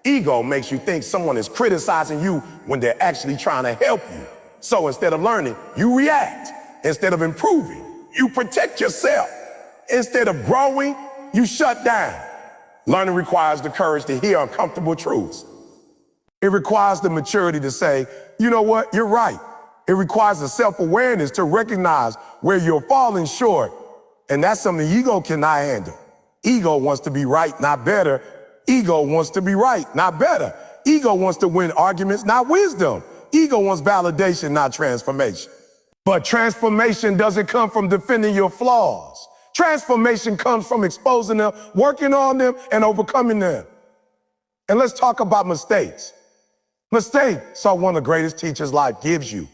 Ego makes you think someone is criticizing you when they're actually trying to help you. So instead of learning, you react. Instead of improving, you protect yourself. Instead of growing, you shut down. Learning requires the courage to hear uncomfortable truths. It requires the maturity to say, you know what, you're right. It requires the self-awareness to recognize where you're falling short. And that's something ego cannot handle. Ego wants to be right, not better. Ego wants to be right, not better. Ego wants to win arguments, not wisdom. Ego wants validation, not transformation. But transformation doesn't come from defending your flaws. Transformation comes from exposing them, working on them, and overcoming them. And let's talk about mistakes. Mistakes are one of the greatest teachers life gives you.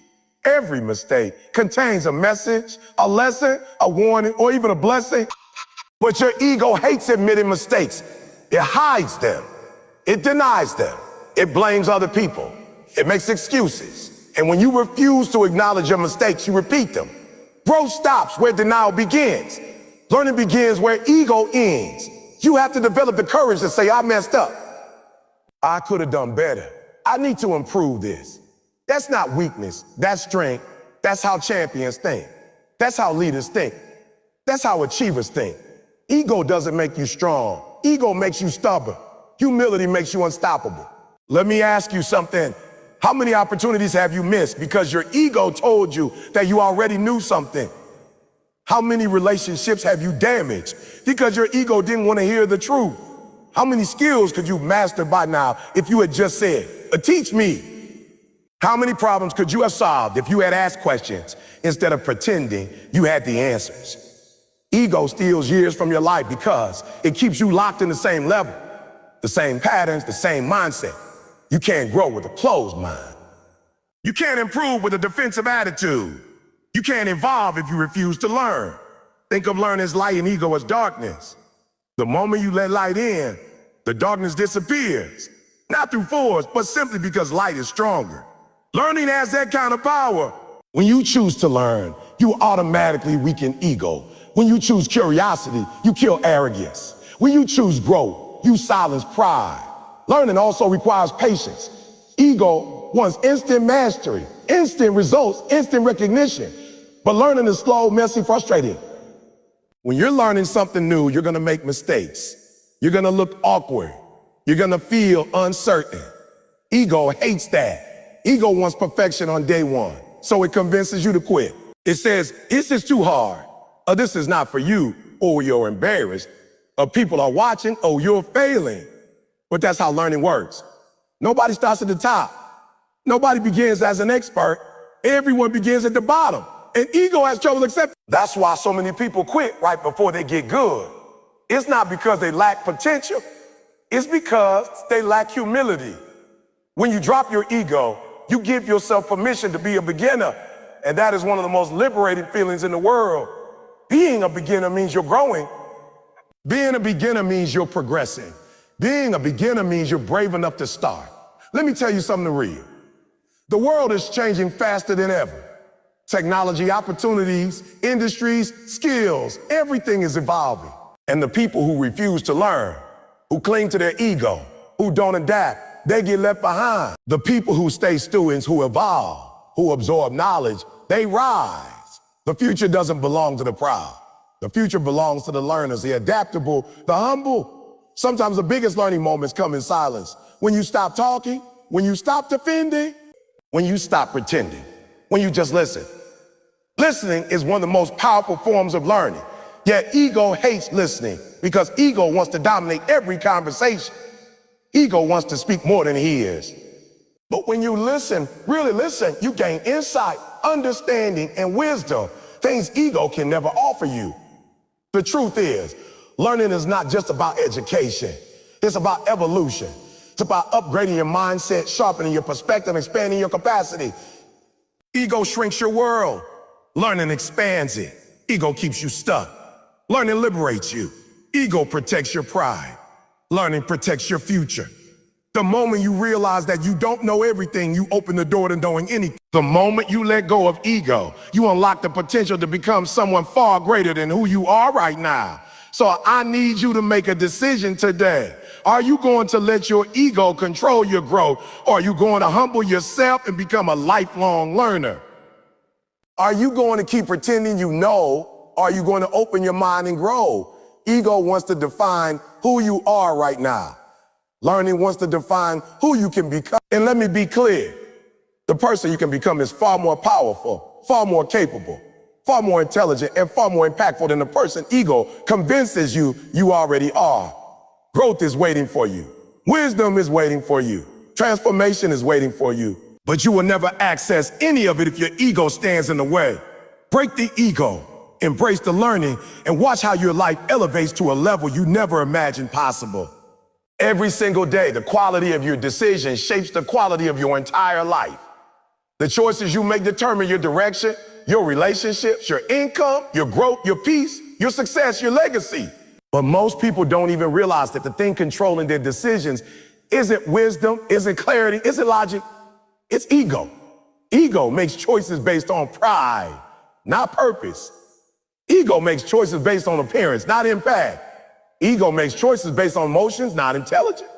Every mistake contains a message, a lesson, a warning, or even a blessing. But your ego hates admitting mistakes. It hides them. It denies them. It blames other people. It makes excuses. And when you refuse to acknowledge your mistakes, you repeat them. Growth stops where denial begins. Learning begins where ego ends. You have to develop the courage to say, I messed up. I could have done better. I need to improve this. That's not weakness. That's strength. That's how champions think. That's how leaders think. That's how achievers think. Ego doesn't make you strong. Ego makes you stubborn. Humility makes you unstoppable. Let me ask you something. How many opportunities have you missed because your ego told you that you already knew something? How many relationships have you damaged because your ego didn't want to hear the truth? How many skills could you master by now if you had just said, teach me? How many problems could you have solved if you had asked questions instead of pretending you had the answers? Ego steals years from your life because it keeps you locked in the same level, the same patterns, the same mindset. You can't grow with a closed mind. You can't improve with a defensive attitude. You can't evolve if you refuse to learn. Think of learning as light and ego as darkness. The moment you let light in, the darkness disappears. Not through force, but simply because light is stronger. Learning has that kind of power. When you choose to learn, you automatically weaken ego. When you choose curiosity, you kill arrogance. When you choose growth, you silence pride. Learning also requires patience. Ego wants instant mastery, instant results, instant recognition. But learning is slow, messy, frustrating. When you're learning something new, you're gonna make mistakes. You're gonna look awkward. You're gonna feel uncertain. Ego hates that. Ego wants perfection on day one, so it convinces you to quit. It says, this is too hard, or this is not for you, or you're embarrassed, or people are watching, or you're failing. But that's how learning works. Nobody starts at the top. Nobody begins as an expert. Everyone begins at the bottom. And ego has trouble accepting. That's why so many people quit right before they get good. It's not because they lack potential. It's because they lack humility. When you drop your ego, you give yourself permission to be a beginner. And that is one of the most liberating feelings in the world. Being a beginner means you're growing. Being a beginner means you're progressing. Being a beginner means you're brave enough to start. Let me tell you something real. The world is changing faster than ever. Technology, opportunities, industries, skills, everything is evolving. And the people who refuse to learn, who cling to their ego, who don't adapt, they get left behind. The people who stay students, who evolve, who absorb knowledge, they rise. The future doesn't belong to the proud. The future belongs to the learners, the adaptable, the humble. Sometimes the biggest learning moments come in silence. When you stop talking, when you stop defending, when you stop pretending, when you just listen. Listening is one of the most powerful forms of learning. Yet ego hates listening because ego wants to dominate every conversation. Ego wants to speak more than he hears. But when you listen, really listen, you gain insight, understanding, and wisdom, things ego can never offer you. The truth is, learning is not just about education. It's about evolution. It's about upgrading your mindset, sharpening your perspective, expanding your capacity. Ego shrinks your world. Learning expands it. Ego keeps you stuck. Learning liberates you. Ego protects your pride. Learning protects your future. The moment you realize that you don't know everything, you open the door to knowing anything. The moment you let go of ego, you unlock the potential to become someone far greater than who you are right now. So I need you to make a decision today. Are you going to let your ego control your growth, or are you going to humble yourself and become a lifelong learner? Are you going to keep pretending you know, or are you going to open your mind and grow? Ego wants to define who you are right now. Learning wants to define who you can become. And let me be clear, the person you can become is far more powerful, far more capable, far more intelligent, and far more impactful than the person ego convinces you you already are. Growth is waiting for you. Wisdom is waiting for you. Transformation is waiting for you. But you will never access any of it if your ego stands in the way. Break the ego, embrace the learning, and watch how your life elevates to a level you never imagined possible. Every single day, the quality of your decisions shapes the quality of your entire life. The choices you make determine your direction, your relationships, your income, your growth, your peace, your success, your legacy. But most people don't even realize that the thing controlling their decisions isn't wisdom, isn't clarity, isn't logic. It's ego. Ego makes choices based on pride, not purpose. Ego makes choices based on appearance, not impact. Ego makes choices based on emotions, not intelligence.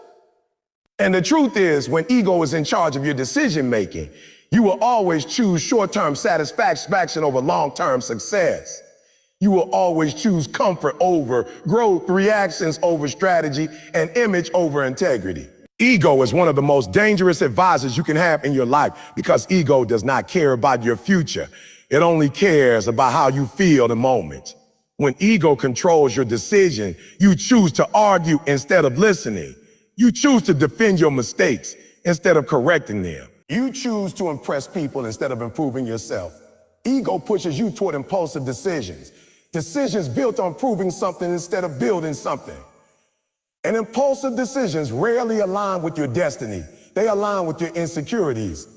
And the truth is, when ego is in charge of your decision making, you will always choose short-term satisfaction over long-term success. You will always choose comfort over growth, reactions over strategy, and image over integrity. Ego is one of the most dangerous advisors you can have in your life because ego does not care about your future. It only cares about how you feel in the moment. When ego controls your decision, you choose to argue instead of listening. You choose to defend your mistakes instead of correcting them. You choose to impress people instead of improving yourself. Ego pushes you toward impulsive decisions. Decisions built on proving something instead of building something. And impulsive decisions rarely align with your destiny. They align with your insecurities.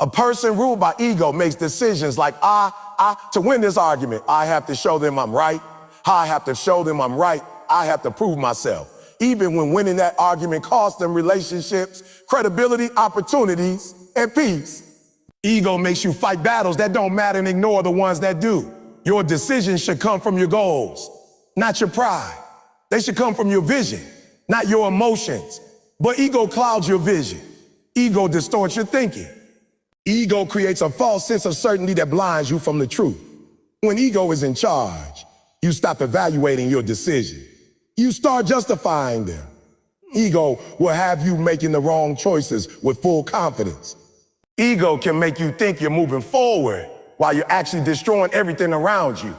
A person ruled by ego makes decisions like, to win this argument, I have to show them I'm right. I have to show them I'm right. I have to prove myself. Even when winning that argument costs them relationships, credibility, opportunities, and peace. Ego makes you fight battles that don't matter and ignore the ones that do. Your decisions should come from your goals, not your pride. They should come from your vision, not your emotions. But ego clouds your vision. Ego distorts your thinking. Ego creates a false sense of certainty that blinds you from the truth. When ego is in charge, you stop evaluating your decisions. You start justifying them. Ego will have you making the wrong choices with full confidence. Ego can make you think you're moving forward while you're actually destroying everything around you.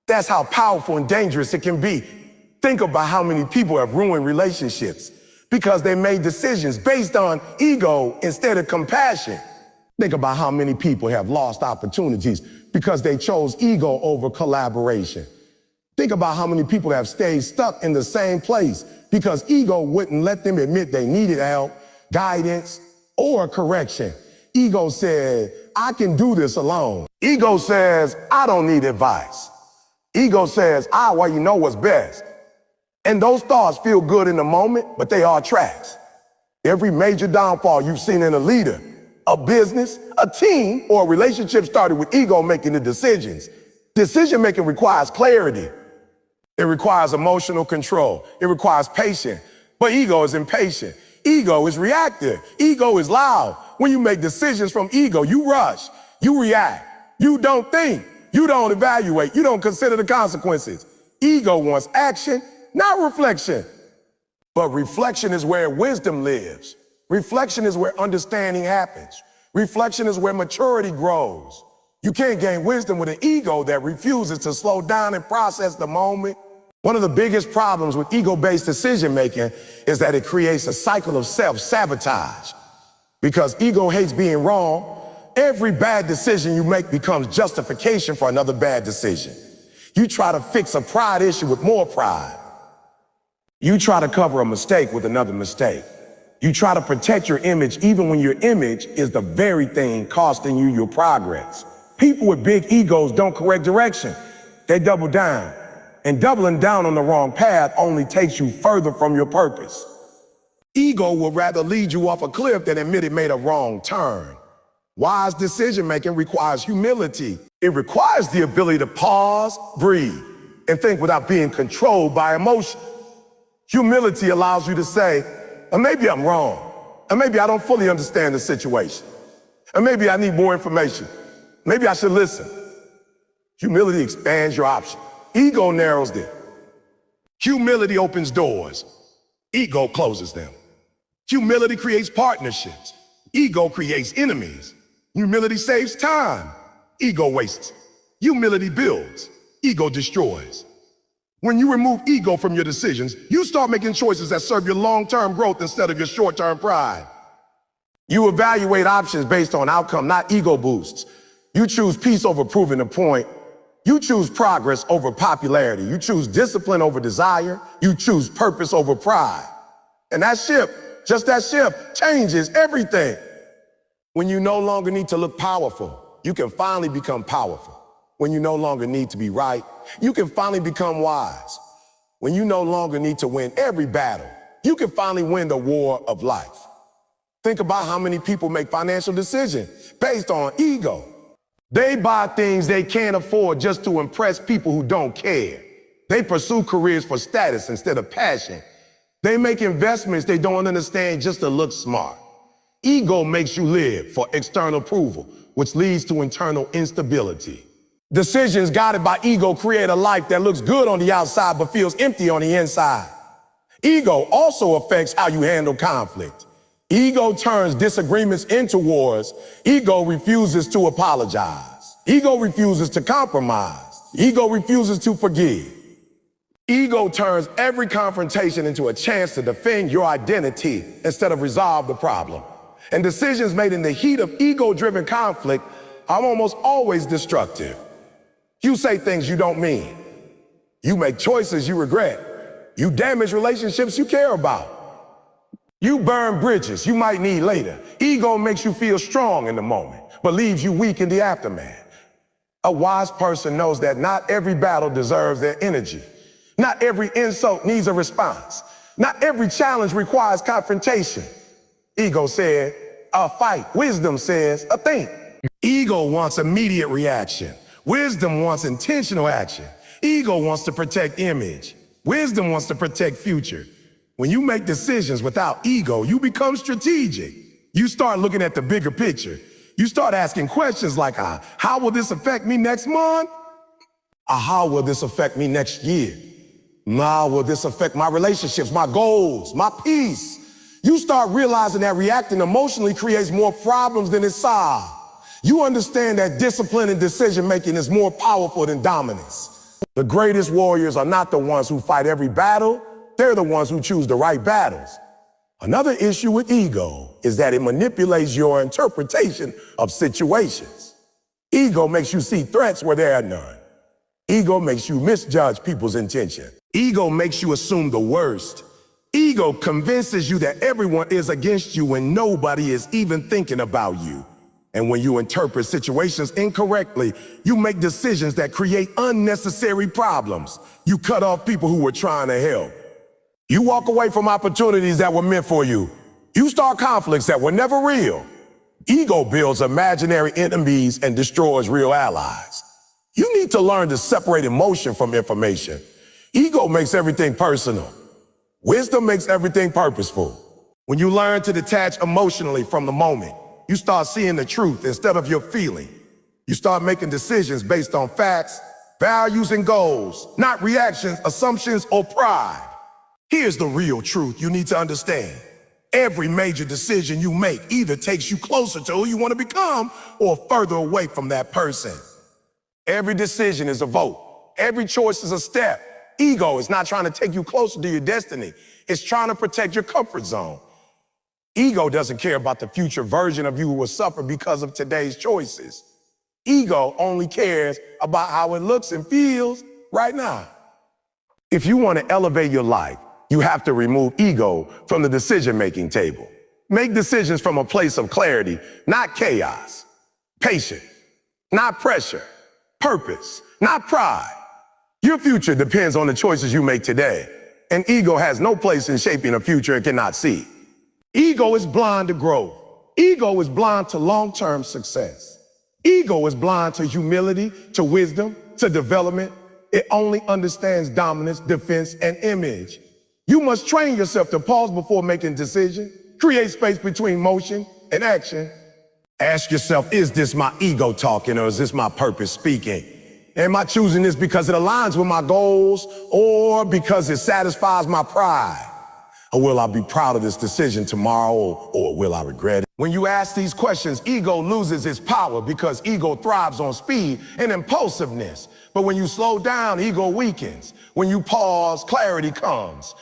That's how powerful and dangerous it can be. Think about how many people have ruined relationships because they made decisions based on ego instead of compassion. Think about how many people have lost opportunities because they chose ego over collaboration. Think about how many people have stayed stuck in the same place because ego wouldn't let them admit they needed help, guidance, or correction. Ego said, I can do this alone. Ego says, I don't need advice. Ego says, I already know what's best. And those thoughts feel good in the moment, but they are traps. Every major downfall you've seen in a leader, a business, a team, or a relationship started with ego making the decisions. Decision making requires clarity. It requires emotional control. It requires patience. But ego is impatient. Ego is reactive. Ego is loud. When you make decisions from ego, you rush, you react, you don't think, you don't evaluate, you don't consider the consequences. Ego wants action, not reflection. But reflection is where wisdom lives. Reflection is where understanding happens. Reflection is where maturity grows. You can't gain wisdom with an ego that refuses to slow down and process the moment. One of the biggest problems with ego-based decision-making is that it creates a cycle of self-sabotage. Because ego hates being wrong, every bad decision you make becomes justification for another bad decision. You try to fix a pride issue with more pride. You try to cover a mistake with another mistake. You try to protect your image even when your image is the very thing costing you your progress. People with big egos don't correct direction. They double down. And doubling down on the wrong path only takes you further from your purpose. Ego will rather lead you off a cliff than admit it made a wrong turn. Wise decision-making requires humility. It requires the ability to pause, breathe, and think without being controlled by emotion. Humility allows you to say, maybe I'm wrong, or maybe I don't fully understand the situation, or maybe I need more information. Maybe I should listen. Humility expands your options. Ego narrows them. Humility opens doors. Ego closes them. Humility creates partnerships. Ego creates enemies. Humility saves time. Ego wastes. Humility builds. Ego destroys. When you remove ego from your decisions, you start making choices that serve your long-term growth instead of your short-term pride. You evaluate options based on outcome, not ego boosts. You choose peace over proving a point. You choose progress over popularity. You choose discipline over desire. You choose purpose over pride. And that shift, just that shift, changes everything. When you no longer need to look powerful, you can finally become powerful. When you no longer need to be right, you can finally become wise. When you no longer need to win every battle, you can finally win the war of life. Think about how many people make financial decisions based on ego. They buy things they can't afford just to impress people who don't care. They pursue careers for status instead of passion. They make investments they don't understand just to look smart. Ego makes you live for external approval, which leads to internal instability. Decisions guided by ego create a life that looks good on the outside but feels empty on the inside. Ego also affects how you handle conflict. Ego turns disagreements into wars. Ego refuses to apologize. Ego refuses to compromise. Ego refuses to forgive. Ego turns every confrontation into a chance to defend your identity instead of resolve the problem. And decisions made in the heat of ego-driven conflict are almost always destructive. You say things you don't mean. You make choices you regret. You damage relationships you care about. You burn bridges you might need later. Ego makes you feel strong in the moment, but leaves you weak in the aftermath. A wise person knows that not every battle deserves their energy. Not every insult needs a response. Not every challenge requires confrontation. Ego said, a fight. Wisdom says, a think. Ego wants immediate reaction. Wisdom wants intentional action. Ego wants to protect image. Wisdom wants to protect future. When you make decisions without ego, you become strategic. You start looking at the bigger picture. You start asking questions like, how will this affect me next month? How will this affect me next year? How will this affect my relationships, my goals, my peace? You start realizing that reacting emotionally creates more problems than it solves. You understand that discipline and decision-making is more powerful than dominance. The greatest warriors are not the ones who fight every battle. They're the ones who choose the right battles. Another issue with ego is that it manipulates your interpretation of situations. Ego makes you see threats where there are none. Ego makes you misjudge people's intention. Ego makes you assume the worst. Ego convinces you that everyone is against you when nobody is even thinking about you. And when you interpret situations incorrectly, you make decisions that create unnecessary problems. You cut off people who were trying to help. You walk away from opportunities that were meant for you. You start conflicts that were never real. Ego builds imaginary enemies and destroys real allies. You need to learn to separate emotion from information. Ego makes everything personal. Wisdom makes everything purposeful. When you learn to detach emotionally from the moment, you start seeing the truth instead of your feeling. You start making decisions based on facts, values, and goals, not reactions, assumptions, or pride. Here's the real truth you need to understand. Every major decision you make either takes you closer to who you want to become or further away from that person. Every decision is a vote. Every choice is a step. Ego is not trying to take you closer to your destiny. It's trying to protect your comfort zone. Ego doesn't care about the future version of you who will suffer because of today's choices. Ego only cares about how it looks and feels right now. If you want to elevate your life, you have to remove ego from the decision-making table. Make decisions from a place of clarity, not chaos. Patience, not pressure. Purpose, not pride. Your future depends on the choices you make today, and ego has no place in shaping a future it cannot see. Ego is blind to growth. Ego is blind to long-term success. Ego is blind to humility, to wisdom, to development. It only understands dominance, defense, and image. You must train yourself to pause before making decisions, create space between motion and action. Ask yourself, is this my ego talking or is this my purpose speaking? Am I choosing this because it aligns with my goals or because it satisfies my pride? Or will I be proud of this decision tomorrow or will I regret it? When you ask these questions, ego loses its power because ego thrives on speed and impulsiveness. But when you slow down, ego weakens. When you pause, clarity comes.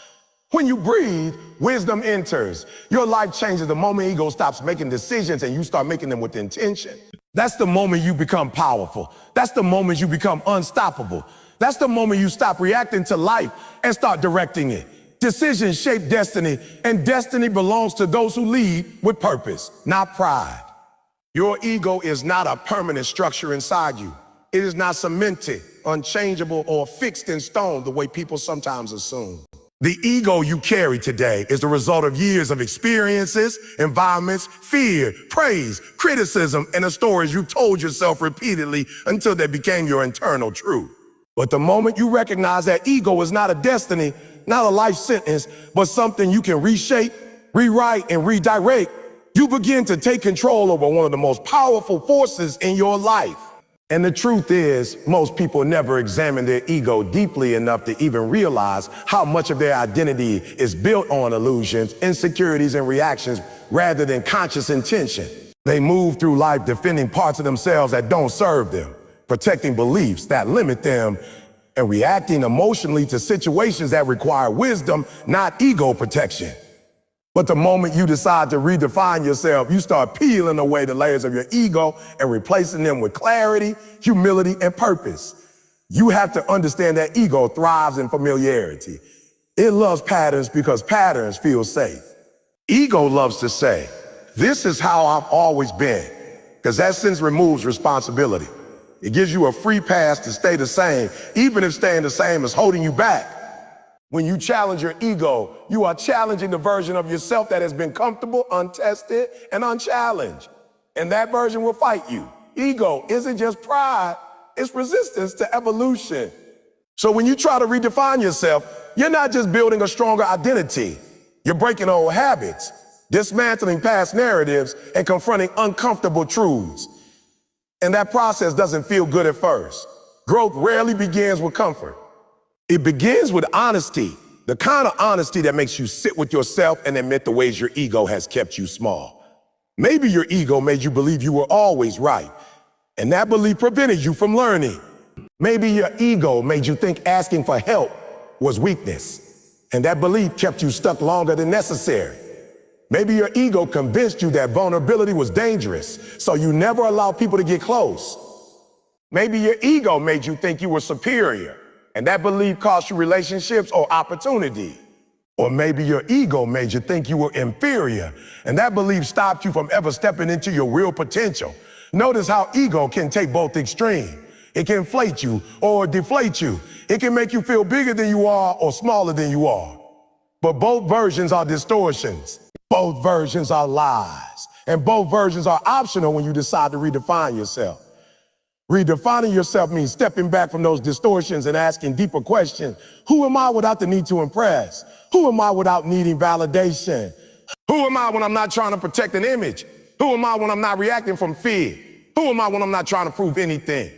When you breathe, wisdom enters. Your life changes the moment ego stops making decisions and you start making them with intention. That's the moment you become powerful. That's the moment you become unstoppable. That's the moment you stop reacting to life and start directing it. Decisions shape destiny, and destiny belongs to those who lead with purpose, not pride. Your ego is not a permanent structure inside you. It is not cemented, unchangeable, or fixed in stone the way people sometimes assume. The ego you carry today is the result of years of experiences, environments, fear, praise, criticism, and the stories you told yourself repeatedly until they became your internal truth. But the moment you recognize that ego is not a destiny, not a life sentence, but something you can reshape, rewrite, and redirect, you begin to take control over one of the most powerful forces in your life. And the truth is, most people never examine their ego deeply enough to even realize how much of their identity is built on illusions, insecurities, and reactions rather than conscious intention. They move through life defending parts of themselves that don't serve them, protecting beliefs that limit them, and reacting emotionally to situations that require wisdom, not ego protection. But the moment you decide to redefine yourself, you start peeling away the layers of your ego and replacing them with clarity, humility, and purpose. You have to understand that ego thrives in familiarity. It loves patterns because patterns feel safe. Ego loves to say, this is how I've always been, because that sense removes responsibility. It gives you a free pass to stay the same, even if staying the same is holding you back. When you challenge your ego, you are challenging the version of yourself that has been comfortable, untested, and unchallenged. And that version will fight you. Ego isn't just pride, it's resistance to evolution. So when you try to redefine yourself, you're not just building a stronger identity. You're breaking old habits, dismantling past narratives, and confronting uncomfortable truths. And that process doesn't feel good at first. Growth rarely begins with comfort. It begins with honesty, the kind of honesty that makes you sit with yourself and admit the ways your ego has kept you small. Maybe your ego made you believe you were always right, and that belief prevented you from learning. Maybe your ego made you think asking for help was weakness, and that belief kept you stuck longer than necessary. Maybe your ego convinced you that vulnerability was dangerous, so you never allowed people to get close. Maybe your ego made you think you were superior, and that belief cost you relationships or opportunity. Or maybe your ego made you think you were inferior, and that belief stopped you from ever stepping into your real potential. Notice how ego can take both extreme. It can inflate you or deflate you. It can make you feel bigger than you are or smaller than you are. But both versions are distortions. Both versions are lies, and both versions are optional when you decide to redefine yourself. Redefining yourself means stepping back from those distortions and asking deeper questions. Who am I without the need to impress? Who am I without needing validation? Who am I when I'm not trying to protect an image? Who am I when I'm not reacting from fear? Who am I when I'm not trying to prove anything?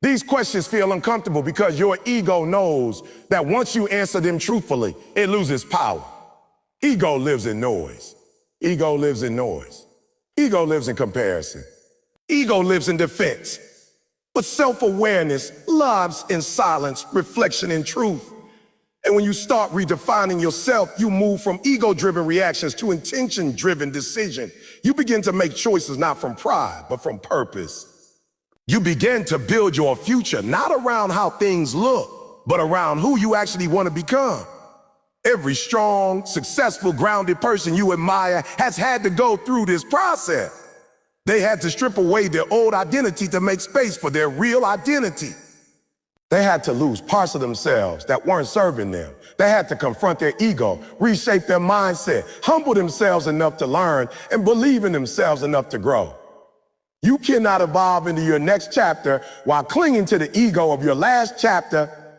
These questions feel uncomfortable because your ego knows that once you answer them truthfully, it loses power. Ego lives in noise. Ego lives in noise. Ego lives in comparison. Ego lives in defense. But self-awareness lives in silence, reflection, and truth. And when you start redefining yourself, you move from ego-driven reactions to intention-driven decision. You begin to make choices not from pride, but from purpose. You begin to build your future, not around how things look, but around who you actually want to become. Every strong, successful, grounded person you admire has had to go through this process. They had to strip away their old identity to make space for their real identity. They had to lose parts of themselves that weren't serving them. They had to confront their ego, reshape their mindset, humble themselves enough to learn, and believe in themselves enough to grow. You cannot evolve into your next chapter while clinging to the ego of your last chapter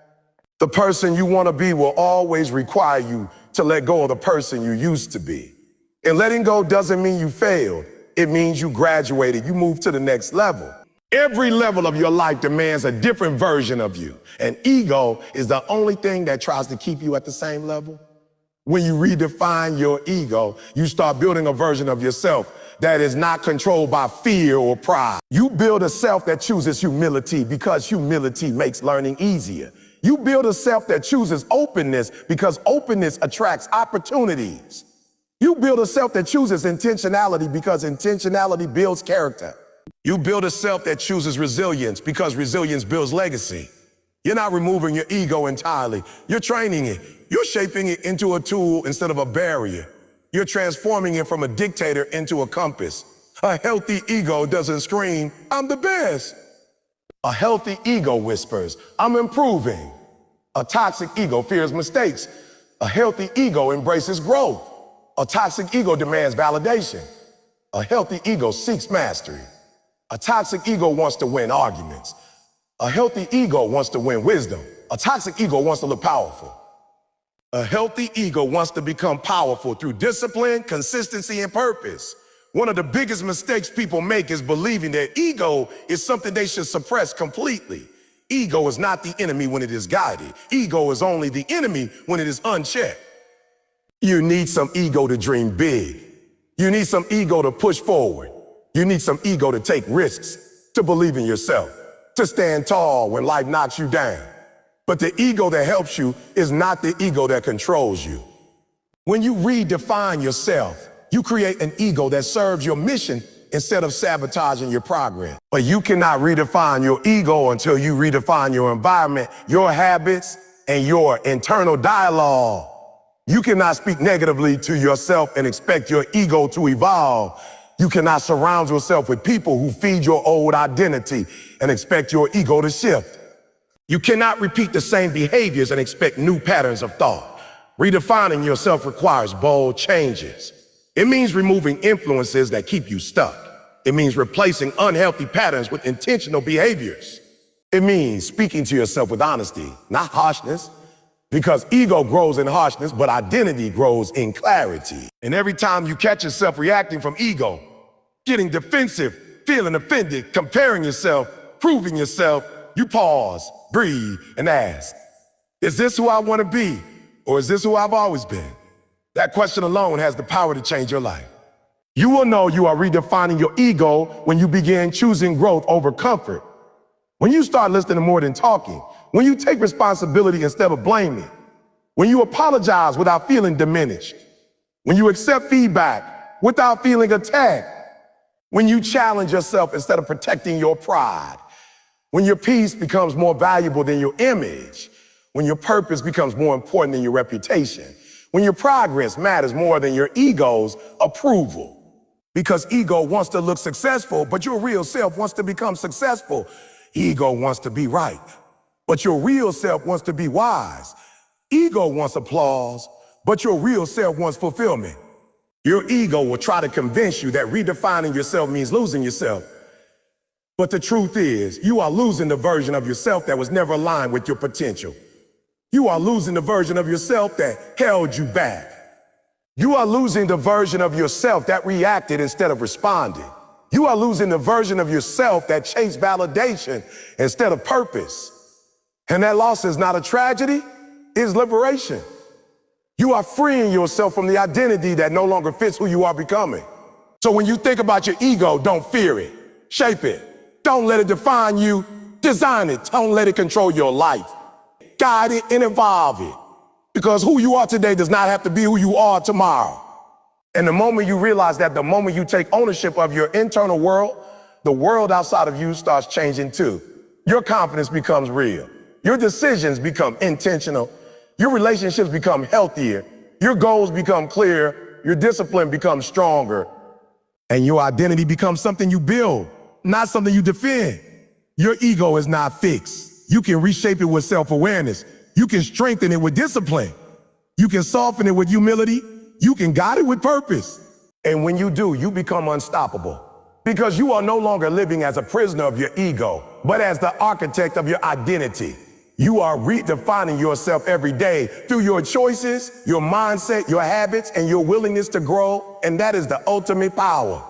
The person you want to be will always require you to let go of the person you used to be. And letting go doesn't mean you failed. It means you graduated. You moved to the next level. Every level of your life demands a different version of you. And ego is the only thing that tries to keep you at the same level. When you redefine your ego, you start building a version of yourself that is not controlled by fear or pride. You build a self that chooses humility because humility makes learning easier. You build a self that chooses openness because openness attracts opportunities. You build a self that chooses intentionality because intentionality builds character. You build a self that chooses resilience because resilience builds legacy. You're not removing your ego entirely. You're training it. You're shaping it into a tool instead of a barrier. You're transforming it from a dictator into a compass. A healthy ego doesn't scream, "I'm the best." A healthy ego whispers, "I'm improving." A toxic ego fears mistakes. A healthy ego embraces growth. A toxic ego demands validation. A healthy ego seeks mastery. A toxic ego wants to win arguments. A healthy ego wants to win wisdom. A toxic ego wants to look powerful. A healthy ego wants to become powerful through discipline, consistency, and purpose. One of the biggest mistakes people make is believing that ego is something they should suppress completely. Ego is not the enemy when it is guided. Ego is only the enemy when it is unchecked. You need some ego to dream big. You need some ego to push forward. You need some ego to take risks, to believe in yourself, to stand tall when life knocks you down. But the ego that helps you is not the ego that controls you. When you redefine yourself, you create an ego that serves your mission instead of sabotaging your progress. But you cannot redefine your ego until you redefine your environment, your habits, and your internal dialogue. You cannot speak negatively to yourself and expect your ego to evolve. You cannot surround yourself with people who feed your old identity and expect your ego to shift. You cannot repeat the same behaviors and expect new patterns of thought. Redefining yourself requires bold changes. It means removing influences that keep you stuck. It means replacing unhealthy patterns with intentional behaviors. It means speaking to yourself with honesty, not harshness, because ego grows in harshness, but identity grows in clarity. And every time you catch yourself reacting from ego, getting defensive, feeling offended, comparing yourself, proving yourself, you pause, breathe, and ask, is this who I want to be, or is this who I've always been? That question alone has the power to change your life. You will know you are redefining your ego when you begin choosing growth over comfort. When you start listening more than talking, when you take responsibility instead of blaming, when you apologize without feeling diminished, when you accept feedback without feeling attacked, when you challenge yourself instead of protecting your pride, when your peace becomes more valuable than your image, when your purpose becomes more important than your reputation, when your progress matters more than your ego's approval. Because ego wants to look successful, but your real self wants to become successful. Ego wants to be right, but your real self wants to be wise. Ego wants applause, but your real self wants fulfillment. Your ego will try to convince you that redefining yourself means losing yourself. But the truth is, you are losing the version of yourself that was never aligned with your potential. You are losing the version of yourself that held you back. You are losing the version of yourself that reacted instead of responding. You are losing the version of yourself that chased validation instead of purpose. And that loss is not a tragedy, it's liberation. You are freeing yourself from the identity that no longer fits who you are becoming. So when you think about your ego, don't fear it, shape it. Don't let it define you, design it. Don't let it control your life. Guide it and evolve it. Because who you are today does not have to be who you are tomorrow. And the moment you realize that, the moment you take ownership of your internal world, the world outside of you starts changing too. Your confidence becomes real. Your decisions become intentional. Your relationships become healthier. Your goals become clear. Your discipline becomes stronger. And your identity becomes something you build, not something you defend. Your ego is not fixed. You can reshape it with self-awareness. You can strengthen it with discipline. You can soften it with humility. You can guide it with purpose. And when you do, you become unstoppable. Because you are no longer living as a prisoner of your ego, but as the architect of your identity. You are redefining yourself every day through your choices, your mindset, your habits, and your willingness to grow, and that is the ultimate power.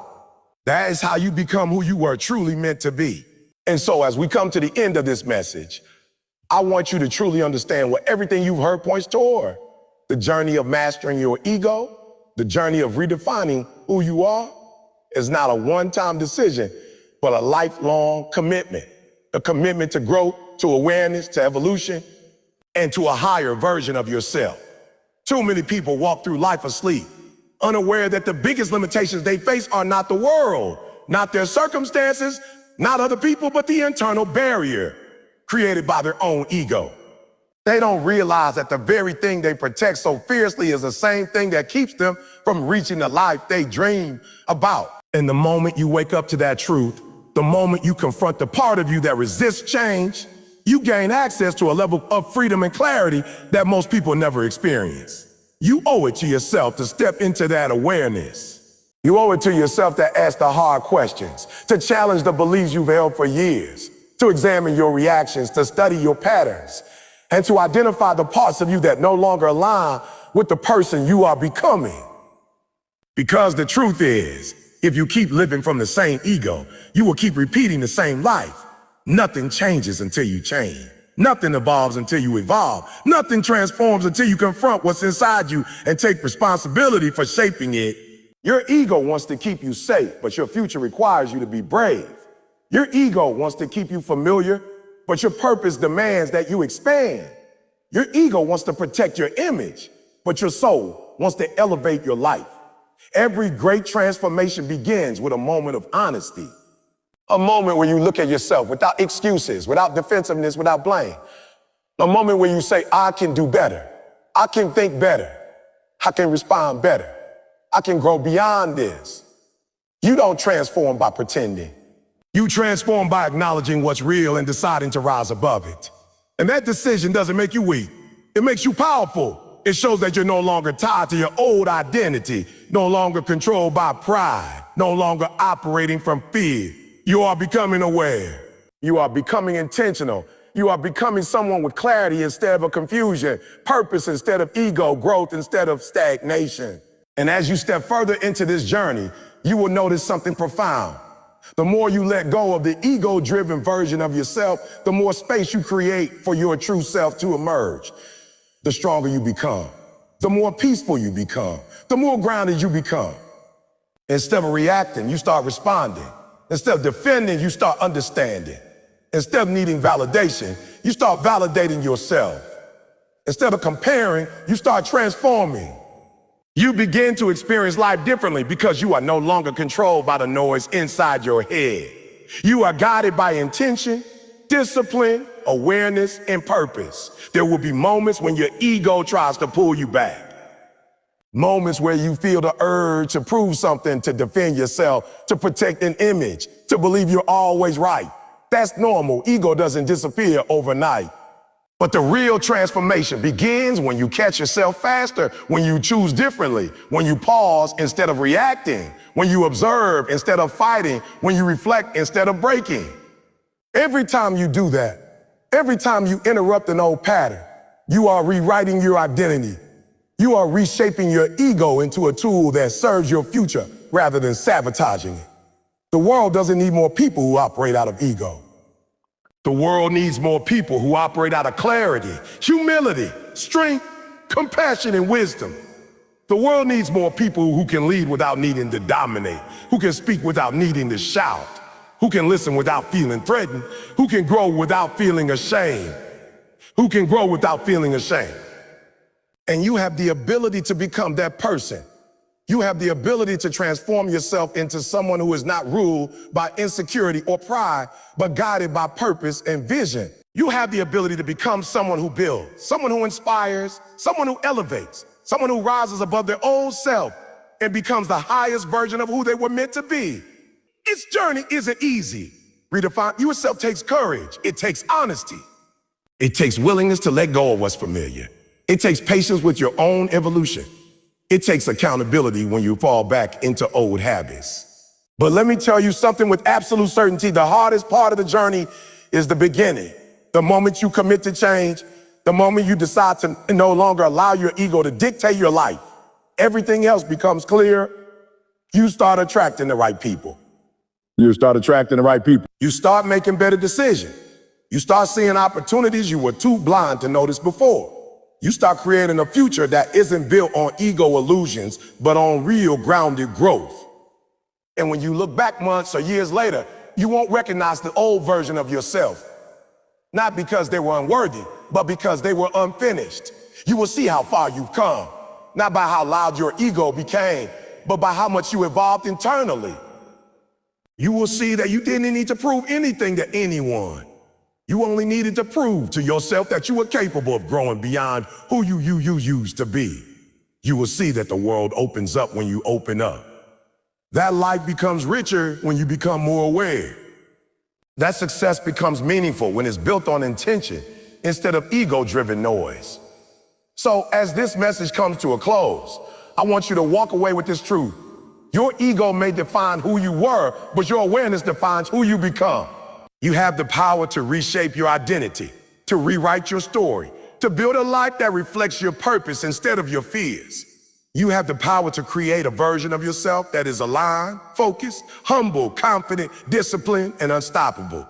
That is how you become who you were truly meant to be. And so as we come to the end of this message, I want you to truly understand what everything you've heard points toward. The journey of mastering your ego, the journey of redefining who you are, is not a one-time decision, but a lifelong commitment. A commitment to growth, to awareness, to evolution, and to a higher version of yourself. Too many people walk through life asleep, unaware that the biggest limitations they face are not the world, not their circumstances, not other people, but the internal barrier created by their own ego. They don't realize that the very thing they protect so fiercely is the same thing that keeps them from reaching the life they dream about. And the moment you wake up to that truth, the moment you confront the part of you that resists change, you gain access to a level of freedom and clarity that most people never experience. You owe it to yourself to step into that awareness. You owe it to yourself to ask the hard questions, to challenge the beliefs you've held for years, to examine your reactions, to study your patterns, and to identify the parts of you that no longer align with the person you are becoming. Because the truth is, if you keep living from the same ego, you will keep repeating the same life. Nothing changes until you change. Nothing evolves until you evolve. Nothing transforms until you confront what's inside you and take responsibility for shaping it. Your ego wants to keep you safe, but your future requires you to be brave. Your ego wants to keep you familiar, but your purpose demands that you expand. Your ego wants to protect your image, but your soul wants to elevate your life. Every great transformation begins with a moment of honesty. A moment where you look at yourself without excuses, without defensiveness, without blame. A moment where you say, I can do better. I can think better. I can respond better. I can grow beyond this. You don't transform by pretending. You transform by acknowledging what's real and deciding to rise above it. And that decision doesn't make you weak. It makes you powerful. It shows that you're no longer tied to your old identity, no longer controlled by pride, no longer operating from fear. You are becoming aware. You are becoming intentional. You are becoming someone with clarity instead of a confusion, purpose instead of ego, growth instead of stagnation. And as you step further into this journey, you will notice something profound. The more you let go of the ego-driven version of yourself, the more space you create for your true self to emerge. The stronger you become, the more peaceful you become, the more grounded you become. Instead of reacting, you start responding. Instead of defending, you start understanding. Instead of needing validation, you start validating yourself. Instead of comparing, you start transforming. You begin to experience life differently because you are no longer controlled by the noise inside your head. You are guided by intention, discipline, awareness, and purpose. There will be moments when your ego tries to pull you back. Moments where you feel the urge to prove something, to defend yourself, to protect an image, to believe you're always right. That's normal. Ego doesn't disappear overnight. But the real transformation begins when you catch yourself faster, when you choose differently, when you pause instead of reacting, when you observe instead of fighting, when you reflect instead of breaking. Every time you do that, every time you interrupt an old pattern, you are rewriting your identity. You are reshaping your ego into a tool that serves your future rather than sabotaging it. The world doesn't need more people who operate out of ego. The world needs more people who operate out of clarity, humility, strength, compassion, and wisdom. The world needs more people who can lead without needing to dominate, who can speak without needing to shout, who can listen without feeling threatened, who can grow without feeling ashamed, who can grow without feeling ashamed. And you have the ability to become that person. You have the ability to transform yourself into someone who is not ruled by insecurity or pride, but guided by purpose and vision. You have the ability to become someone who builds, someone who inspires, someone who elevates, someone who rises above their old self and becomes the highest version of who they were meant to be. Its journey isn't easy. Redefine yourself takes courage. It takes honesty. It takes willingness to let go of what's familiar. It takes patience with your own evolution. It takes accountability when you fall back into old habits. But let me tell you something with absolute certainty. The hardest part of the journey is the beginning. The moment you commit to change, the moment you decide to no longer allow your ego to dictate your life, everything else becomes clear. You start attracting the right people. You start attracting the right people. You start making better decisions. You start seeing opportunities you were too blind to notice before. You start creating a future that isn't built on ego illusions, but on real grounded growth. And when you look back months or years later, you won't recognize the old version of yourself. Not because they were unworthy, but because they were unfinished. You will see how far you've come, not by how loud your ego became, but by how much you evolved internally. You will see that you didn't need to prove anything to anyone. You only needed to prove to yourself that you were capable of growing beyond who you used to be. You will see that the world opens up when you open up. That life becomes richer when you become more aware. That success becomes meaningful when it's built on intention instead of ego-driven noise. So as this message comes to a close, I want you to walk away with this truth. Your ego may define who you were, but your awareness defines who you become. You have the power to reshape your identity, to rewrite your story, to build a life that reflects your purpose instead of your fears. You have the power to create a version of yourself that is aligned, focused, humble, confident, disciplined, and unstoppable.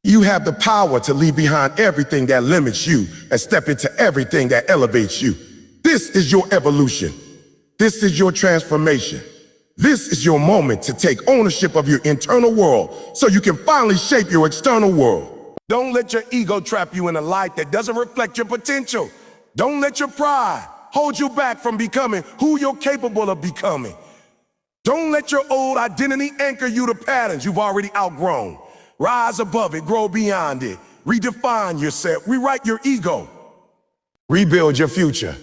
You have the power to leave behind everything that limits you and step into everything that elevates you. This is your evolution. This is your transformation. This is your moment to take ownership of your internal world so you can finally shape your external world. Don't let your ego trap you in a light that doesn't reflect your potential. Don't let your pride hold you back from becoming who you're capable of becoming. Don't let your old identity anchor you to patterns you've already outgrown. Rise above it, grow beyond it, redefine yourself, rewrite your ego. Rebuild your future.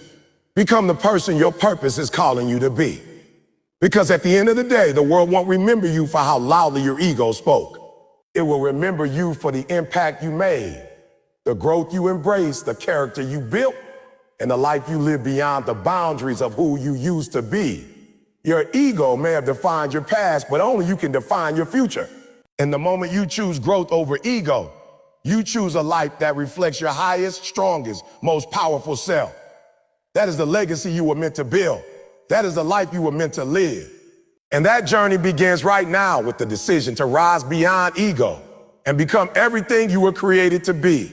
Become the person your purpose is calling you to be. Because at the end of the day, the world won't remember you for how loudly your ego spoke. It will remember you for the impact you made, the growth you embraced, the character you built, and the life you live beyond the boundaries of who you used to be. Your ego may have defined your past, but only you can define your future. And the moment you choose growth over ego, you choose a life that reflects your highest, strongest, most powerful self. That is the legacy you were meant to build. That is the life you were meant to live. And that journey begins right now with the decision to rise beyond ego and become everything you were created to be.